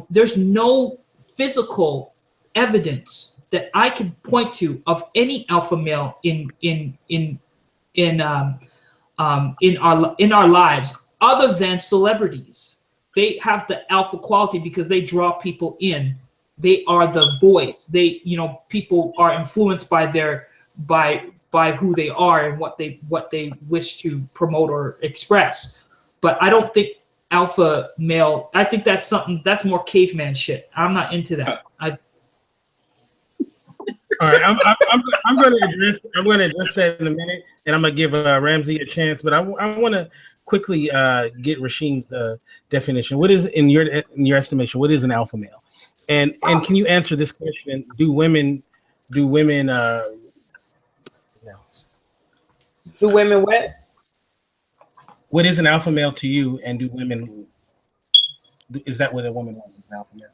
there's no physical evidence that I can point to of any alpha male in our lives other than celebrities. They have the alpha quality because they draw people in. They are the voice. People are influenced by who they are and what they wish to promote or express. But I don't think alpha male, I think that's more caveman shit. I'm not into that. All right, I'm going to address that in a minute, and I'm going to give Ramsey a chance. But I want to quickly get Rasheem's definition. What is, in your estimation, what is an alpha male? And can you answer this question? Do women Do women what? What is an alpha male to you? And do women? Is that what a woman wants? An alpha male?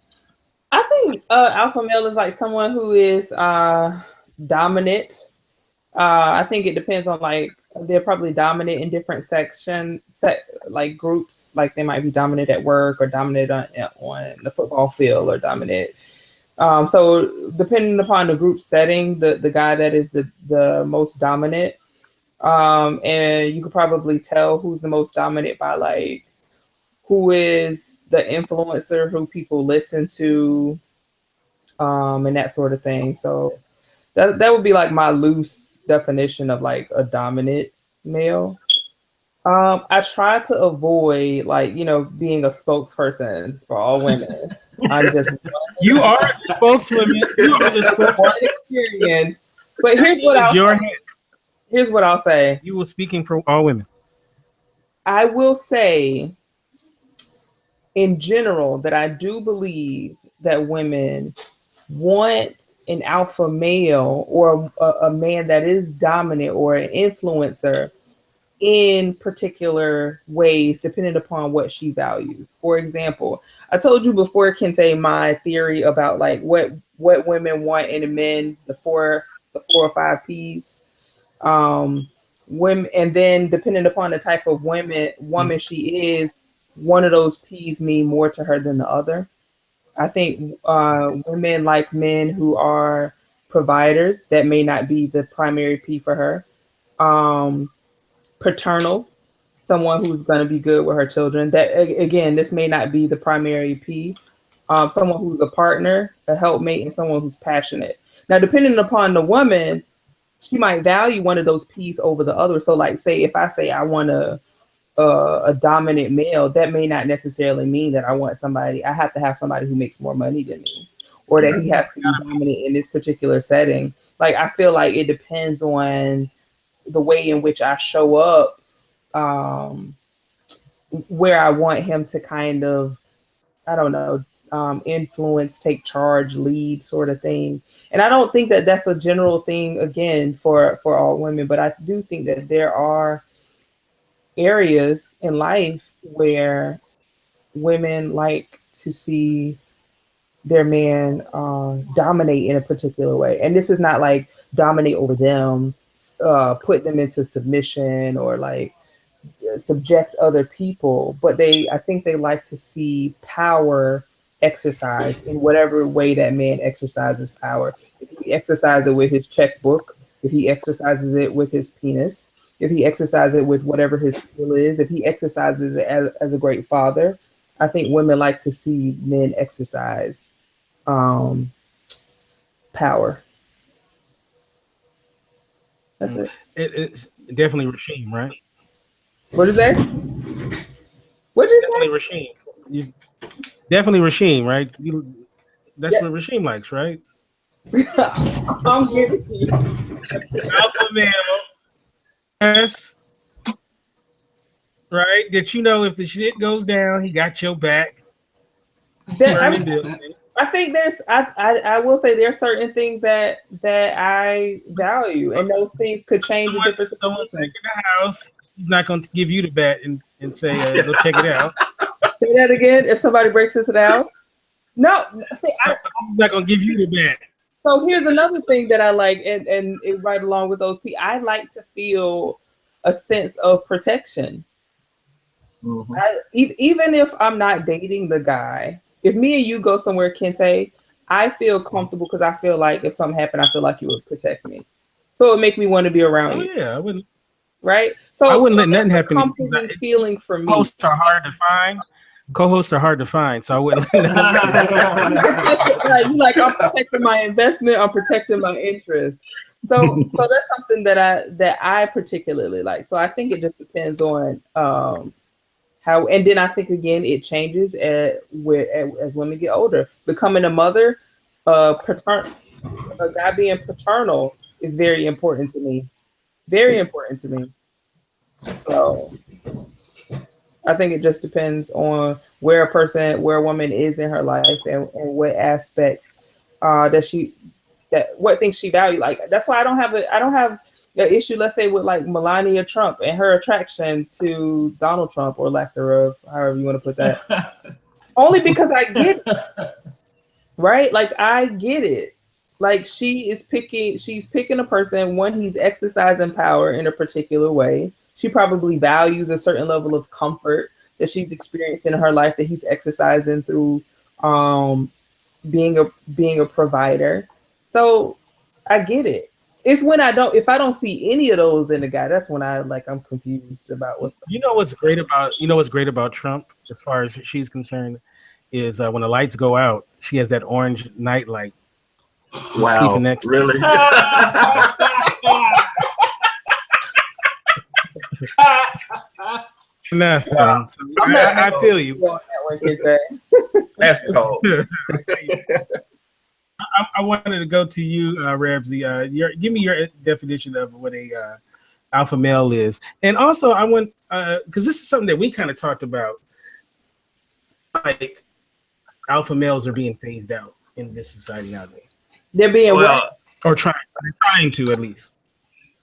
I think alpha male is like someone who is dominant. I think it depends on, like, they're probably dominant in different like groups. Like, they might be dominant at work, or dominant on the football field, or dominant. So depending upon the group setting, the guy that is the most dominant, and you could probably tell who's the most dominant by, like, who is the influencer who people listen to, and that sort of thing. So that would be like my loose definition of like a dominant male. I try to avoid like, being a spokesperson for all women. I'm just You are the spokeswoman. You are the spokeswoman. one experience. But here's what I'll say. You were speaking for all women. I will say in general that I do believe that women want an alpha male or a man that is dominant or an influencer in particular ways, depending upon what she values. For example, I told you before, Kente, my theory about like what women want in a men, the four or five P's. Women, and then depending upon the type of woman she is, one of those P's mean more to her than the other. I think women like men who are providers. That may not be the primary P for her. Paternal, someone who's going to be good with her children. That again, this may not be the primary P. Someone who's a partner, a helpmate, and someone who's passionate. Now, depending upon the woman, she might value one of those P's over the other. So, like, say if I say I want a dominant male, that may not necessarily mean that I want somebody. I have to have somebody who makes more money than me, or that he has to be dominant in this particular setting. Like, I feel like it depends on the way in which I show up, where I want him to kind of, I don't know, influence, take charge, lead, sort of thing. And I don't think that that's a general thing again for all women, but I do think that there are areas in life where women like to see their man dominate in a particular way. And this is not like dominate over them, put them into submission or like subject other people, but I think they like to see power exercise in whatever way that man exercises power. If he exercises it with his checkbook, if he exercises it with his penis, if he exercises it with whatever his skill is, if he exercises it as a great father, I think women like to see men exercise power. That's it. It's definitely Rasheem, right? What is that? What did you say? Rasheem. Definitely Rasheem, right? That's what Rasheem likes, right? I'm giving you Alpha male. Yes. Right? That if the shit goes down, he got your back. I think I will say there are certain things that I value, and those things could change in different situations. In the house, he's not going to give you the bat and say, go check it out. Say that again. If somebody breaks into the house, no. See, I'm not going to give you the bat. So here's another thing that I like, and right along with those people, I like to feel a sense of protection. Mm-hmm. Even if I'm not dating the guy, if me and you go somewhere, Kente, I feel comfortable because I feel like if something happened, I feel like you would protect me. So it would make me want to be around you. Yeah, I wouldn't. Right? So I wouldn't let nothing happen. Comforting feeling for me. Co-hosts are hard to find, so I wouldn't let you like, I'm protecting my investment, I'm protecting my interest. So that's something that I particularly like. So I think it just depends on how, and then I think again it changes as women get older. Becoming a mother, a guy being paternal is very important to me. Very important to me. So I think it just depends on where a woman is in her life and what aspects what things she values. Like, that's why I don't have an issue, let's say, with like Melania Trump and her attraction to Donald Trump, or lack thereof, however you want to put that. Only because I get it. Right? Like, I get it. Like, she's picking a person, one, he's exercising power in a particular way. She probably values a certain level of comfort that she's experienced in her life that he's exercising through being a provider. So I get it. It's when if I don't see any of those in the guy, that's when I'm confused about what's going on. What's great about Trump, as far as she's concerned, is when the lights go out, she has that orange night light. Wow, sleeping next really? Nothing. Wow. So I feel you. That's cold. I wanted to go to you, Ramsey. Give me your definition of what a alpha male is, and also I want because this is something that we kind of talked about, like alpha males are being phased out in this society nowadays. They're being or trying to at least.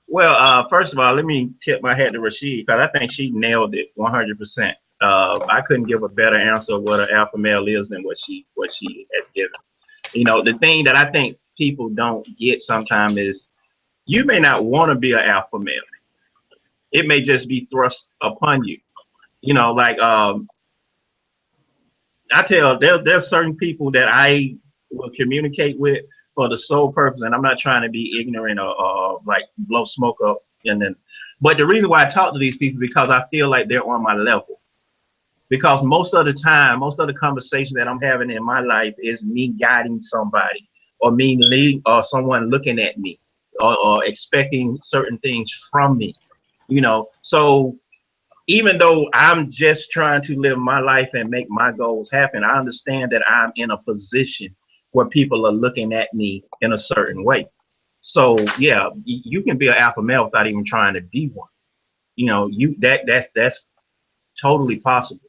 Well, first of all, let me tip my hat to Rashid because I think she nailed it 100%. I couldn't give a better answer of what an alpha male is than what she has given. You know, the thing that I think people don't get sometimes is you may not want to be an alpha male. It may just be thrust upon you. You know, like I tell there's certain people that I will communicate with for the sole purpose, and I'm not trying to be ignorant or like blow smoke up. But the reason why I talk to these people because I feel like they're on my level. Because most of the time, most of the conversation that I'm having in my life is me guiding somebody or me leading or someone looking at me or expecting certain things from me, you know. So even though I'm just trying to live my life and make my goals happen, I understand that I'm in a position where people are looking at me in a certain way. So yeah, you can be an alpha male without even trying to be one. You know, that's totally possible.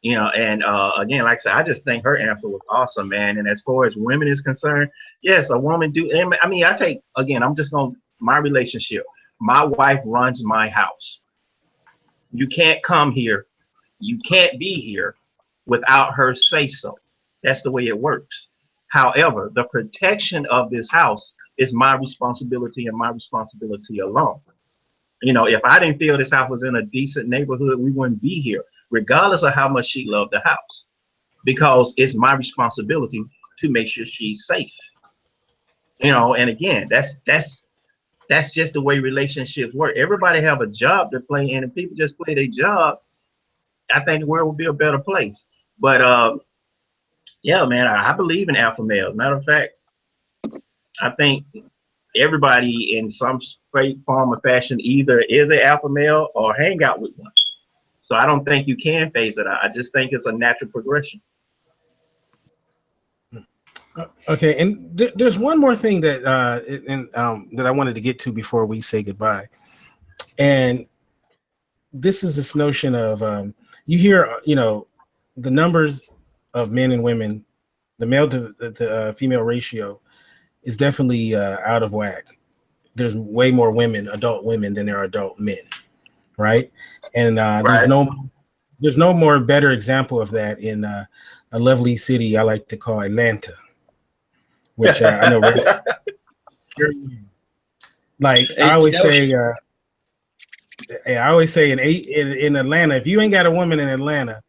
You know, and again, like I said, I just think her answer was awesome, man. And as far as women is concerned, yes, a woman do. I mean, I'm just going my relationship. My wife runs my house. You can't come here. You can't be here without her say so. That's the way it works. However, the protection of this house is my responsibility and my responsibility alone. You know, if I didn't feel this house was in a decent neighborhood, we wouldn't be here, regardless of how much she loved the house, because it's my responsibility to make sure she's safe. You know, and again, that's just the way relationships work. Everybody have a job to play in, and people just play their job. I think the world will be a better place. But yeah, man, I believe in alpha males. Matter of fact, I think everybody in some form or fashion either is an alpha male or hang out with one. So I don't think you can phase it out. I just think it's a natural progression. Okay, and there's one more thing that that I wanted to get to before we say goodbye, and this is this notion of you hear the numbers of men and women, the male to female ratio is definitely out of whack. There's way more adult women than there are adult men, right? And Right. there's no more better example of that in a lovely city I like to call Atlanta, which I know. Like I always say in Atlanta, if you ain't got a woman in Atlanta,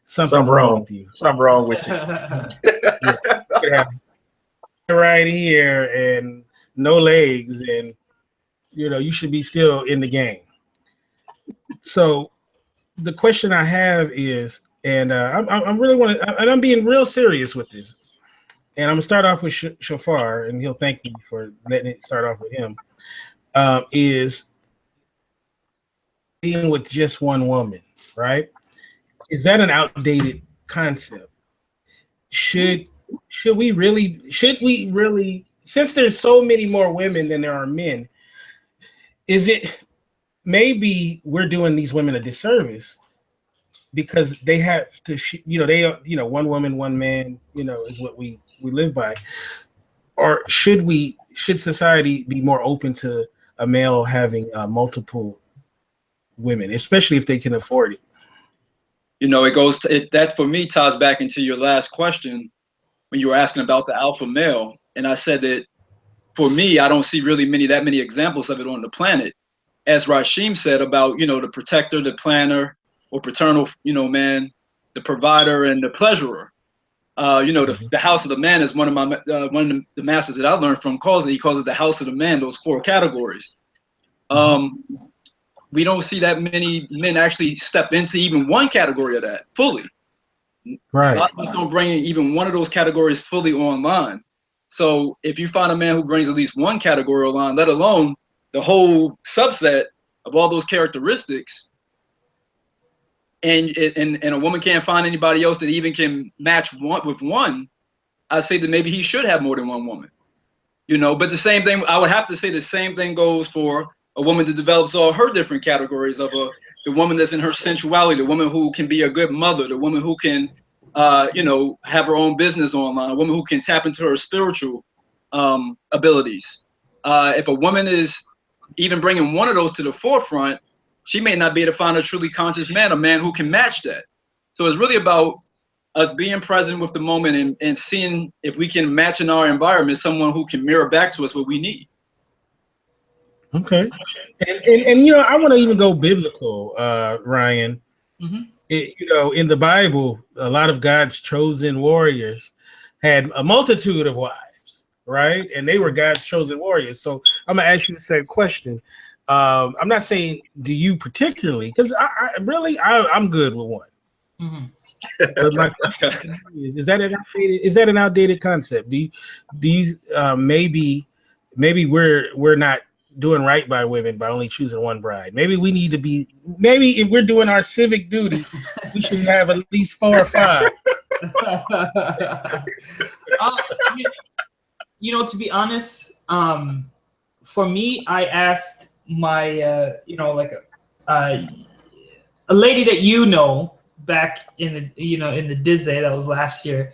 something's wrong with you. Something wrong with you. Yeah. Right here and no legs, and you should be still in the game. So the question I have is, and I'm really and I'm being real serious with this, and I'm gonna start off with Shofar, and he'll thank me for letting it start off with him. Is being with just one woman, right? Is that an outdated concept? Should we really, since there's so many more women than there are men, is it maybe we're doing these women a disservice because they have to, one woman, one man, is what we live by? Or should society be more open to a male having multiple women, especially if they can afford it? That for me ties back into your last question when you were asking about the alpha male. And I said that for me, I don't see really that many examples of it on the planet. As Rashim said about, the protector, the planner, or paternal, man, the provider and the pleasurer. The house of the man is one of the masters that I learned from calls it. He calls it the house of the man. Those 4 categories. We don't see that many men actually step into even one category of that fully. Right. A lot of us don't bring in even one of those categories fully online. So if you find a man who brings at least one category online, let alone the whole subset of all those characteristics, and a woman can't find anybody else that even can match one, I say that maybe he should have more than one woman. But the same thing, I would have to say the same thing goes for a woman that develops all her different categories of the woman that's in her sensuality, the woman who can be a good mother, the woman who can, have her own business online, a woman who can tap into her spiritual abilities. If a woman is even bringing one of those to the forefront, she may not be able to find a truly conscious man, a man who can match that. So it's really about us being present with the moment and seeing if we can match in our environment someone who can mirror back to us what we need. Okay. And I want to even go biblical, Ryan. In the Bible, a lot of God's chosen warriors had a multitude of wives, right? And they were God's chosen warriors. So I'm gonna ask you the same question. I'm not saying do you particularly, because I'm good with one. But my question is that an outdated concept? Do you maybe we're not doing right by women by only choosing one bride? Maybe we need to be, if we're doing our civic duty, we should have at least 4 or 5. To be honest, for me, I asked my a lady that back in the Disney, that was last year.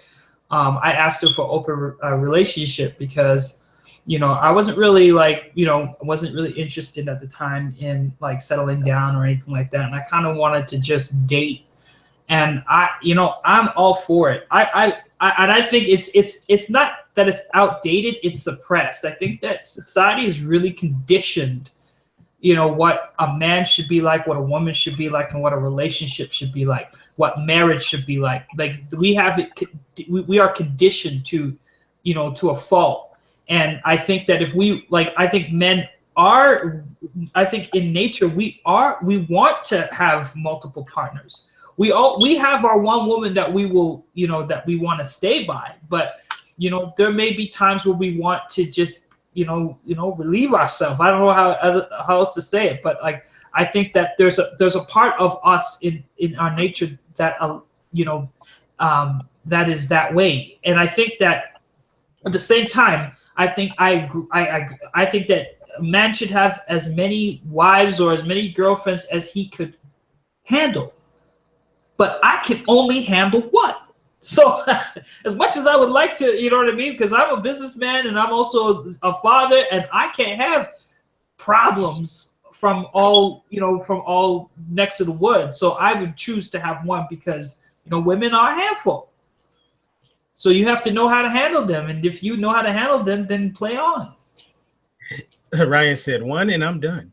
I asked her for open relationship because I wasn't really interested at the time in like settling down or anything like that, and I kind of wanted to just date. And I'm all for it. I think it's not that it's outdated, it's suppressed. I think that society is really conditioned, what a man should be like, what a woman should be like, and what a relationship should be like, what marriage should be like. Like we are conditioned to a fault. And I think that I think in nature we want to have multiple partners. We have our one woman that we will, that we want to stay by, but there may be times where we want to just relieve ourselves. I don't know how else to say it, but like I think that there's a part of us in our nature that that is that way. And I think that at the same time, I think that a man should have as many wives or as many girlfriends as he could handle. But I can only handle one. So as much as I would like to, you know what I mean? Because I'm a businessman and I'm also a father, and I can't have problems from all next to the woods. So I would choose to have one because, women are a handful. So you have to know how to handle them. And if you know how to handle them, then play on. Ryan said 1 and I'm done.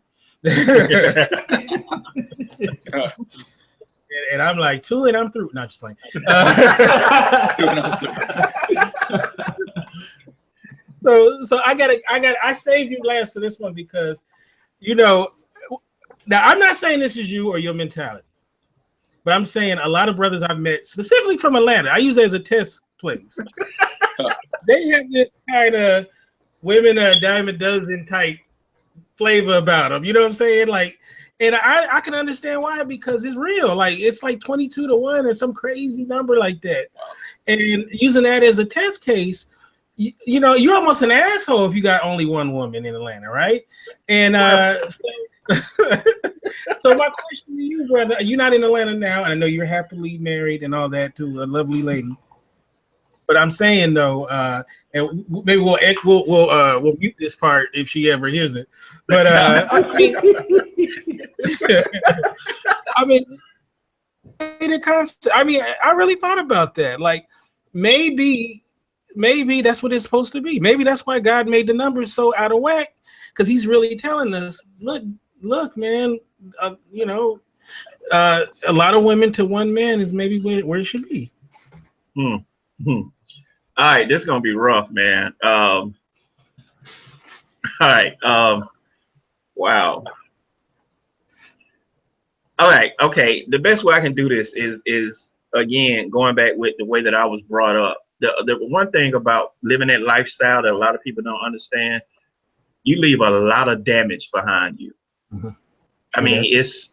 And I'm like 2 and I'm through. Not just playing. So I saved you last for this one because, now I'm not saying this is you or your mentality, but I'm saying a lot of brothers I've met, specifically from Atlanta, I use it as a test place. They have this kind of women a dime a dozen type flavor about them. You know what I'm saying? Like, and I can understand why, because it's real. Like it's like 22-1 or some crazy number like that. And using that as a test case, you're almost an asshole if you got only one woman in Atlanta, right? And so my question to you, brother, you're not in Atlanta now, and I know you're happily married and all that to a lovely lady. But I'm saying though, and maybe we'll mute this part if she ever hears it. But I really thought about that. Like maybe that's what it's supposed to be. Maybe that's why God made the numbers so out of whack, because He's really telling us, look, man, a lot of women to one man is maybe where it should be. All right, this is gonna be rough, man. All right. Wow. All right. Okay. The best way I can do this is again going back with the way that I was brought up. The one thing about living that lifestyle that a lot of people don't understand, you leave a lot of damage behind you. Mm-hmm. I mean, it's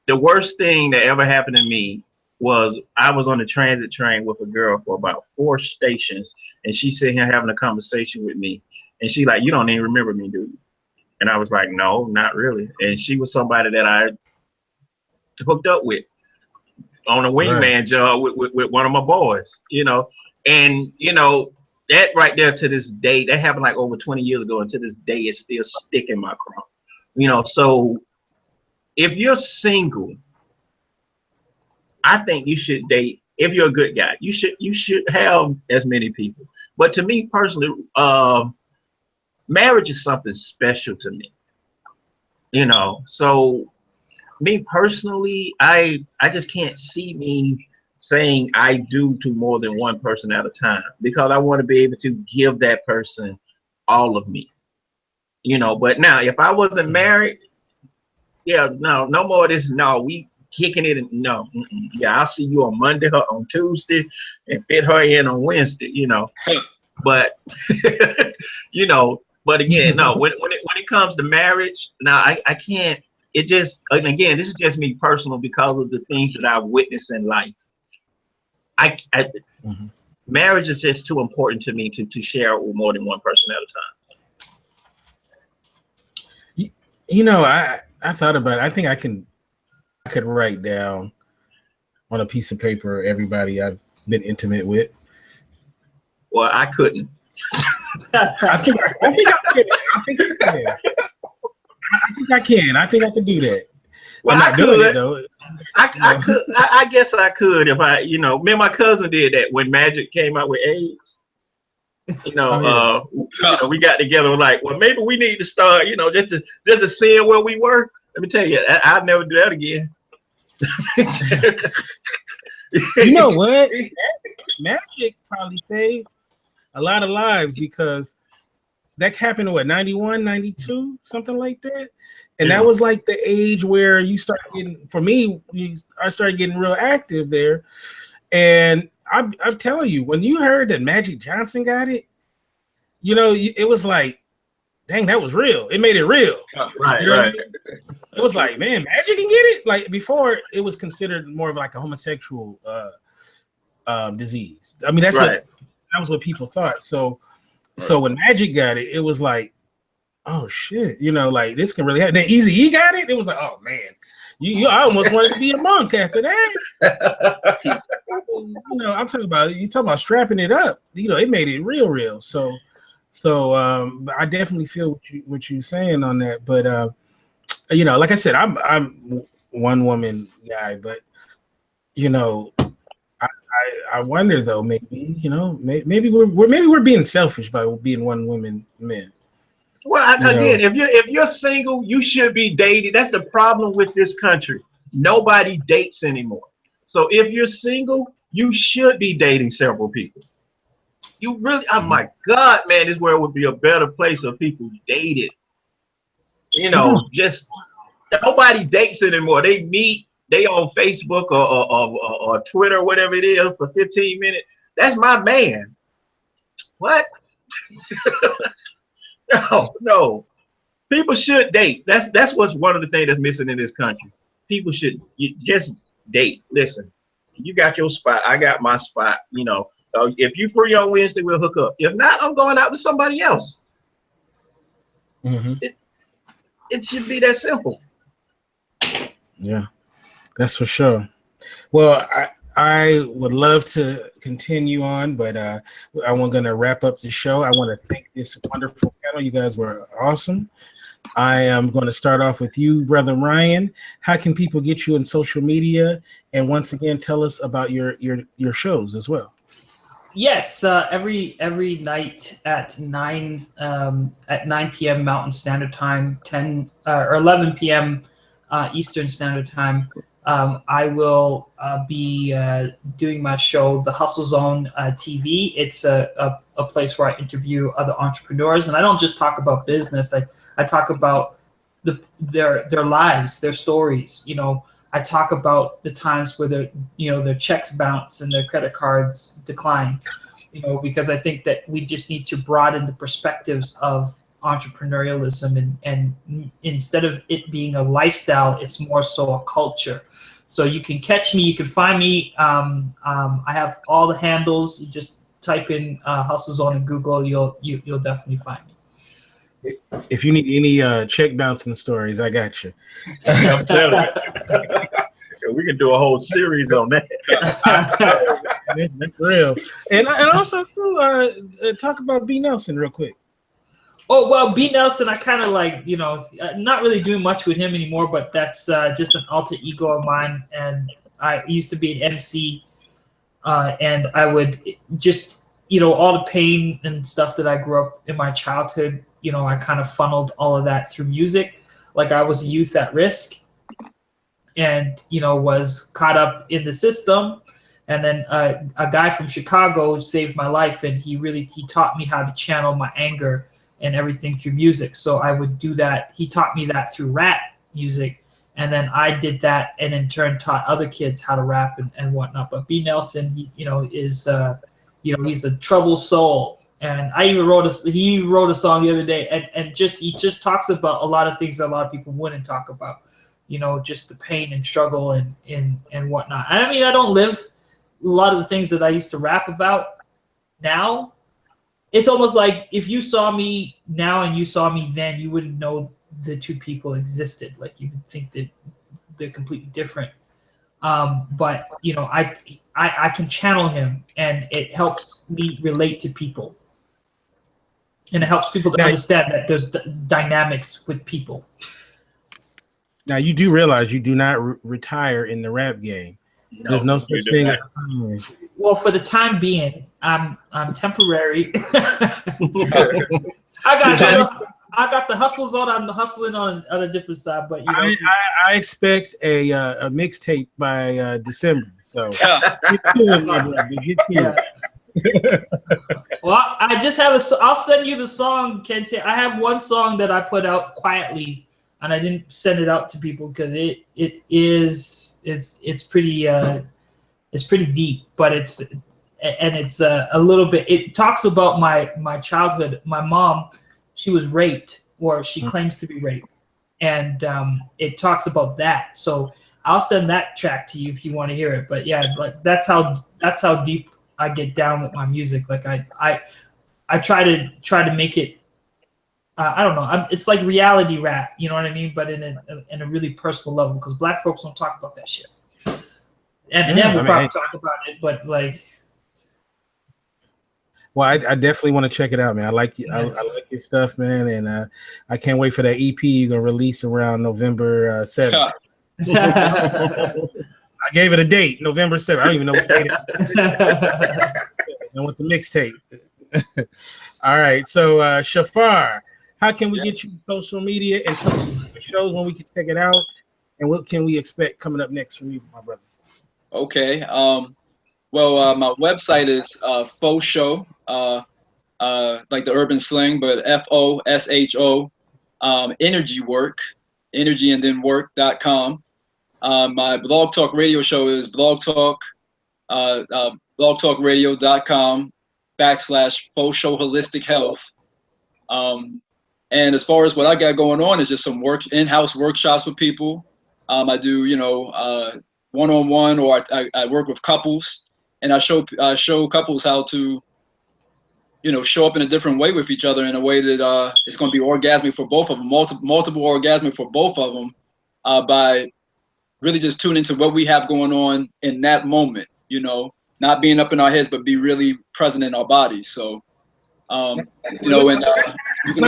the worst thing that ever happened to me was I was on the transit train with a girl for about 4 stations, and she's sitting here having a conversation with me, and she like, you don't even remember me, do you? And I was like, no, not really. And she was somebody that I hooked up with on a wingman job with one of my boys, you know. And you know, that right there to this day, that happened like over 20 years ago, and to this day it's still sticking my craw. You know, so if you're single, I think you should date. If you're a good guy, you should have as many people. But to me personally, marriage is something special to me. You know, so me personally, I just can't see me saying I do to more than one person at a time, because I want to be able to give that person all of me. You know, but now if I wasn't married, yeah, no more of this. No, we kicking it. No, yeah, I'll see you on Monday or on Tuesday, and fit her in on Wednesday. You know, but you know, but again, no. When it comes to marriage, now I can't. It just, and again, this is just me personal because of the things that I've witnessed in life. Marriage is just too important to me to share with more than one person at a time. You know, I thought about it. I think I could write down on a piece of paper everybody I've been intimate with. Well, I couldn't. I think I can. I think I could do that. Well, I'm not doing it though. I could. I guess I could if I, you know, me and my cousin did that when Magic came out with AIDS. You know, you know, we got together like, well, maybe we need to start, you know, just to see where we were. Let me tell you, I'll never do that again. You know what? Magic probably saved a lot of lives, because that happened in what, 91, 92, something like that. And that was like the age where you start getting, for me, I started getting real active there. And I'm telling you, when you heard that Magic Johnson got it, you know, it was like, dang, that was real. It made it real. Right, you know right. What I mean? It was like, man, Magic can get it. Like before, it was considered more of like a homosexual disease. I mean, that was what people thought. So when Magic got it, it was like, oh shit, you know, like this can really happen. Then Eazy-E got it. It was like, oh man, I almost wanted to be a monk after that. You know, I'm talking about strapping it up. You know, it made it real. So I definitely feel what you're saying on that. But you know, like I said, I'm one woman guy, but you know, I wonder though, maybe, you know, maybe we're being selfish by being one woman men. Well, again, if you're single, you should be dating. That's the problem with this country. Nobody dates anymore. So if you're single, you should be dating several people. You really, oh my God, man, this world would be a better place if people dated. You know, just nobody dates anymore. They meet, they on Facebook or Twitter, whatever it is, for 15 minutes. That's my man. What? No. People should date. That's what's one of the things that's missing in this country. People should just date. Listen, you got your spot. I got my spot. You know, if you free on Wednesday, we'll hook up. If not, I'm going out with somebody else. It should be that simple. Yeah, that's for sure. Well, I would love to continue on, but I'm going to wrap up the show. I want to thank this wonderful panel. You guys were awesome. I am going to start off with you, Brother Ryan. How can people get you in social media? And once again, tell us about your shows as well. Yes, every night at 9 p.m. Mountain Standard Time, 10 or 11 p.m. Eastern Standard Time. I will be doing my show, The Hustle Zone TV. It's a place where I interview other entrepreneurs, and I don't just talk about business. I talk about their lives, their stories. You know, I talk about the times where their checks bounce and their credit cards decline. You know, because I think that we just need to broaden the perspectives of entrepreneurialism, and instead of it being a lifestyle, it's more so a culture. So you can catch me, you can find me. I have all the handles. You just type in Hustle Zone in Google, you'll definitely find me. If you need any check bouncing stories, I got you. I'm telling you. We can do a whole series on that. That's real. And also talk about B. Nelson real quick. Oh, well, B. Nelson, I kind of like, not really doing much with him anymore, but that's just an alter ego of mine. And I used to be an MC, and I would just, all the pain and stuff that I grew up in my childhood, I kind of funneled all of that through music. Like I was a youth at risk and, was caught up in the system. And then a guy from Chicago saved my life, and he taught me how to channel my anger and everything through music. So I would do that. He taught me that through rap music. And then I did that and in turn taught other kids how to rap and whatnot. But B. Nelson, is he's a troubled soul. And he wrote a song the other day and he just talks about a lot of things that a lot of people wouldn't talk about, just the pain and struggle and whatnot. I mean, I don't live a lot of the things that I used to rap about now. It's almost like if you saw me now and you saw me then, you wouldn't know the two people existed. Like you would think that they're completely different. But I can channel him, and it helps me relate to people, and it helps people to understand that there's dynamics with people. Now you do realize you do not retire in the rap game. There's no such thing as well, for the time being, I'm temporary. I got the hustles on. I'm hustling on a different side, but I expect a mixtape by December. So Well, I just have I'll send you the song, Kente. I have one song that I put out quietly, and I didn't send it out to people because it's pretty deep, but it's a little bit. It talks about my childhood. My mom, she was raped, or she claims to be raped, and it talks about that. So I'll send that track to you if you want to hear it. But yeah, like that's how deep I get down with my music. Like I try to make it. I don't know. It's like reality rap, you know what I mean? But in a really personal level, because Black folks don't talk about that shit. Eminem will probably talk about it, but like. Well, I definitely want to check it out, man. I like you. I like your stuff, man, and I can't wait for that EP you're gonna release around November 7th. I gave it a date, November 7th. I don't even know what date it is. I want the mixtape. All right, so Shafar, how can we get you on social media and tell us the shows when we can check it out, and what can we expect coming up next from you, my brother? Okay. Well, my website is Faux Show, like the urban slang, but FOSHO, Energy Work, energy and then work.com. My Blog Talk Radio show is blogtalkradio.com/Faux Show Holistic Health. And as far as what I got going on is just some in-house workshops with people. I do, one-on-one, or I work with couples, and I show couples how to, show up in a different way with each other, in a way that it's going to be orgasmic for both of them, multiple orgasmic for both of them, by really just tuning into what we have going on in that moment, not being up in our heads, but be really present in our bodies. So, and you can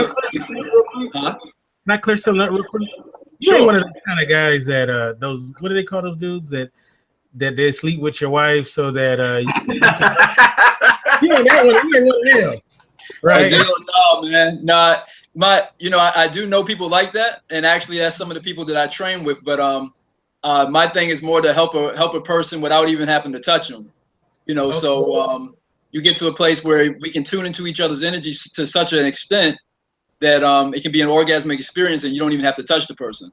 Not clear something up real quick. You ain't one of those kind of guys that those, what do they call those dudes that they sleep with your wife so that you ain't that one. You ain't one of them, right? No, man, not my. I do know people like that, and actually, that's some of the people that I train with. But My thing is more to help a person without even having to touch them. You know, Okay. so you get to a place where we can tune into each other's energy to such an extent that it can be an orgasmic experience, and you don't even have to touch the person.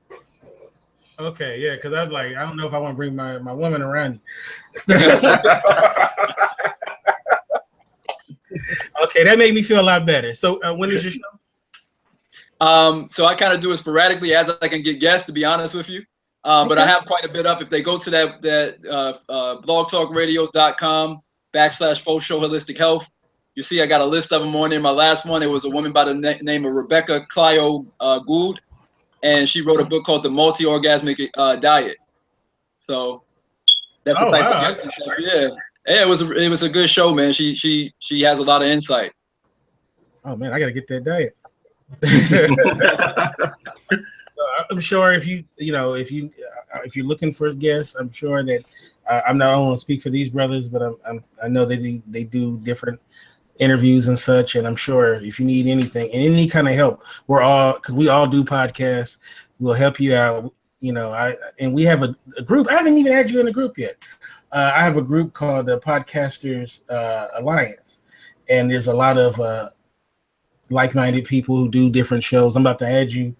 Okay, yeah, because I'm like, I don't know if I want to bring my woman around. Okay, that made me feel a lot better. So when is your show? So I kind of do it sporadically as I can get guests, to be honest with you. But I have quite a bit up. If they go to that blogtalkradio.com/Faux Show Holistic Health, you see I got a list of them on there. My last one, it was a woman by the name of Rebecca Clio Gould, and she wrote a book called The Multi-Orgasmic Diet. So that's the type of guest. Yeah, it was a good show, man. She has a lot of insight. Oh man, I gotta get that diet. I'm sure if you're looking for guests, I'm sure that I'm not only speak for these brothers, but I know they do different interviews and such. And I'm sure if you need anything and any kind of help, because we all do podcasts, we'll help you out. You know, and we have a group. I haven't even had you in the group yet. I have a group called the Podcasters Alliance, and there's a lot of like-minded people who do different shows. I'm about to add you.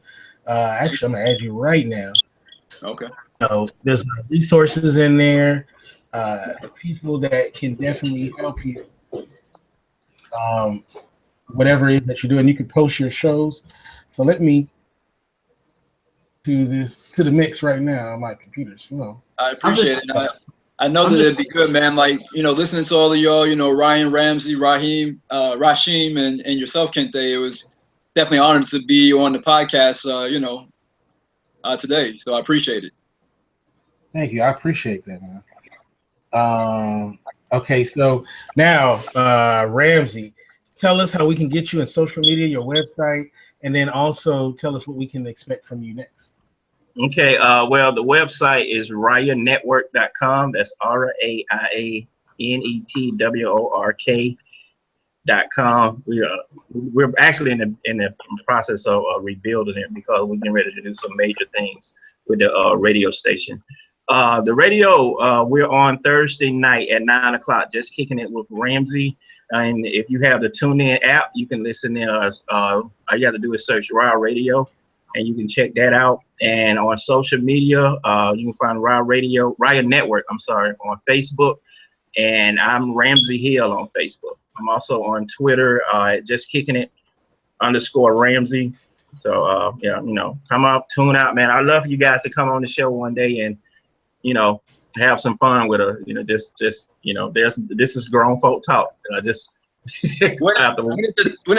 Actually, I'm gonna add you right now. Okay. So there's resources in there, people that can definitely help you. Whatever it is that you're doing, you can post your shows. So let me do this to the mix right now. My computer's slow. I appreciate it. I know that it'd be good, man. Like, you know, listening to all of y'all, you know, Ryan, Ramsey, Rashim, and yourself, Kente, it was definitely an honor to be on the podcast, today. So I appreciate it. Thank you. I appreciate that, man. Okay, so now, Ramsey, tell us how we can get you in social media, your website, and then also tell us what we can expect from you next. Okay, well, the website is RayaNetwork.com. That's RayaNetwork.com. We're actually in the process of rebuilding it because we're getting ready to do some major things with the radio station. The radio, we're on Thursday night at 9 o'clock, just kicking it with Ramsey. And if you have the TuneIn app, you can listen there. All you have to do is search Raw Radio, and you can check that out. And on social media, you can find Raya Network, on Facebook. And I'm Ramsey Hill on Facebook. I'm also on Twitter, just kicking it _Ramsey. So, come out, tune out, man. I'd love for you guys to come on the show one day and, have some fun with her. This is grown folk talk. When is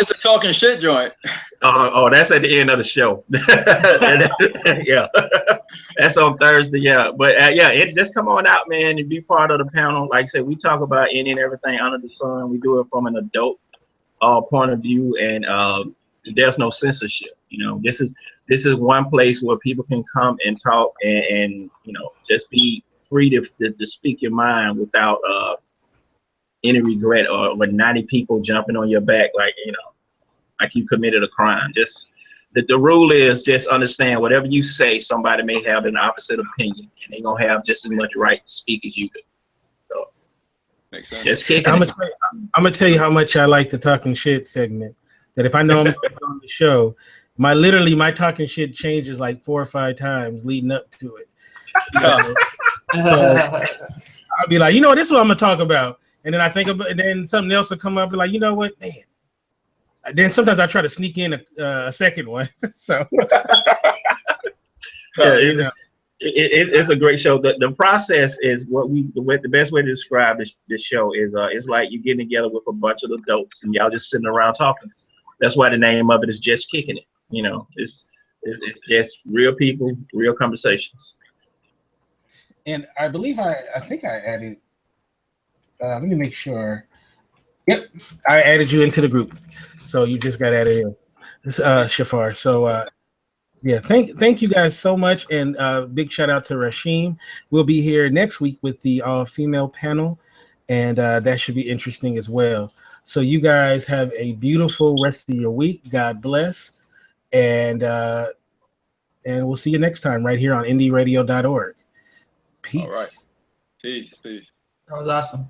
the talking shit joint? Oh, that's at the end of the show. Yeah, that's on Thursday. Yeah, but just come on out, man, and be part of the panel. Like I said, we talk about any and everything under the sun. We do it from an adult point of view, and there's no censorship. This is one place where people can come and talk and just be free to speak your mind without any regret or with 90 people jumping on your back like you committed a crime. Just the rule is just understand whatever you say, somebody may have an opposite opinion, and they're gonna have just as much right to speak as you do. So makes sense. Just kick I'm gonna tell you how much I like the talking shit segment. That if I know I'm on the show, my talking shit changes like 4 or 5 times leading up to it. So I'll be like, this is what I'm gonna talk about. And then I think about, and then something else will come up, be like, you know what, man. Then sometimes I try to sneak in a second one. So it's a great show. The process is the best way to describe this show is it's like you're getting together with a bunch of adults and y'all just sitting around talking. That's why the name of it is Just Kicking It. It's just real people, real conversations. And I believe I think I added. Let me make sure. Yep, I added you into the group, so you just got added in, Shafar. So thank you guys so much, and big shout out to Rashim. We'll be here next week with the all-female panel, and that should be interesting as well. So you guys have a beautiful rest of your week. God bless, and we'll see you next time right here on indieradio.org. Peace. All right. Peace. That was awesome.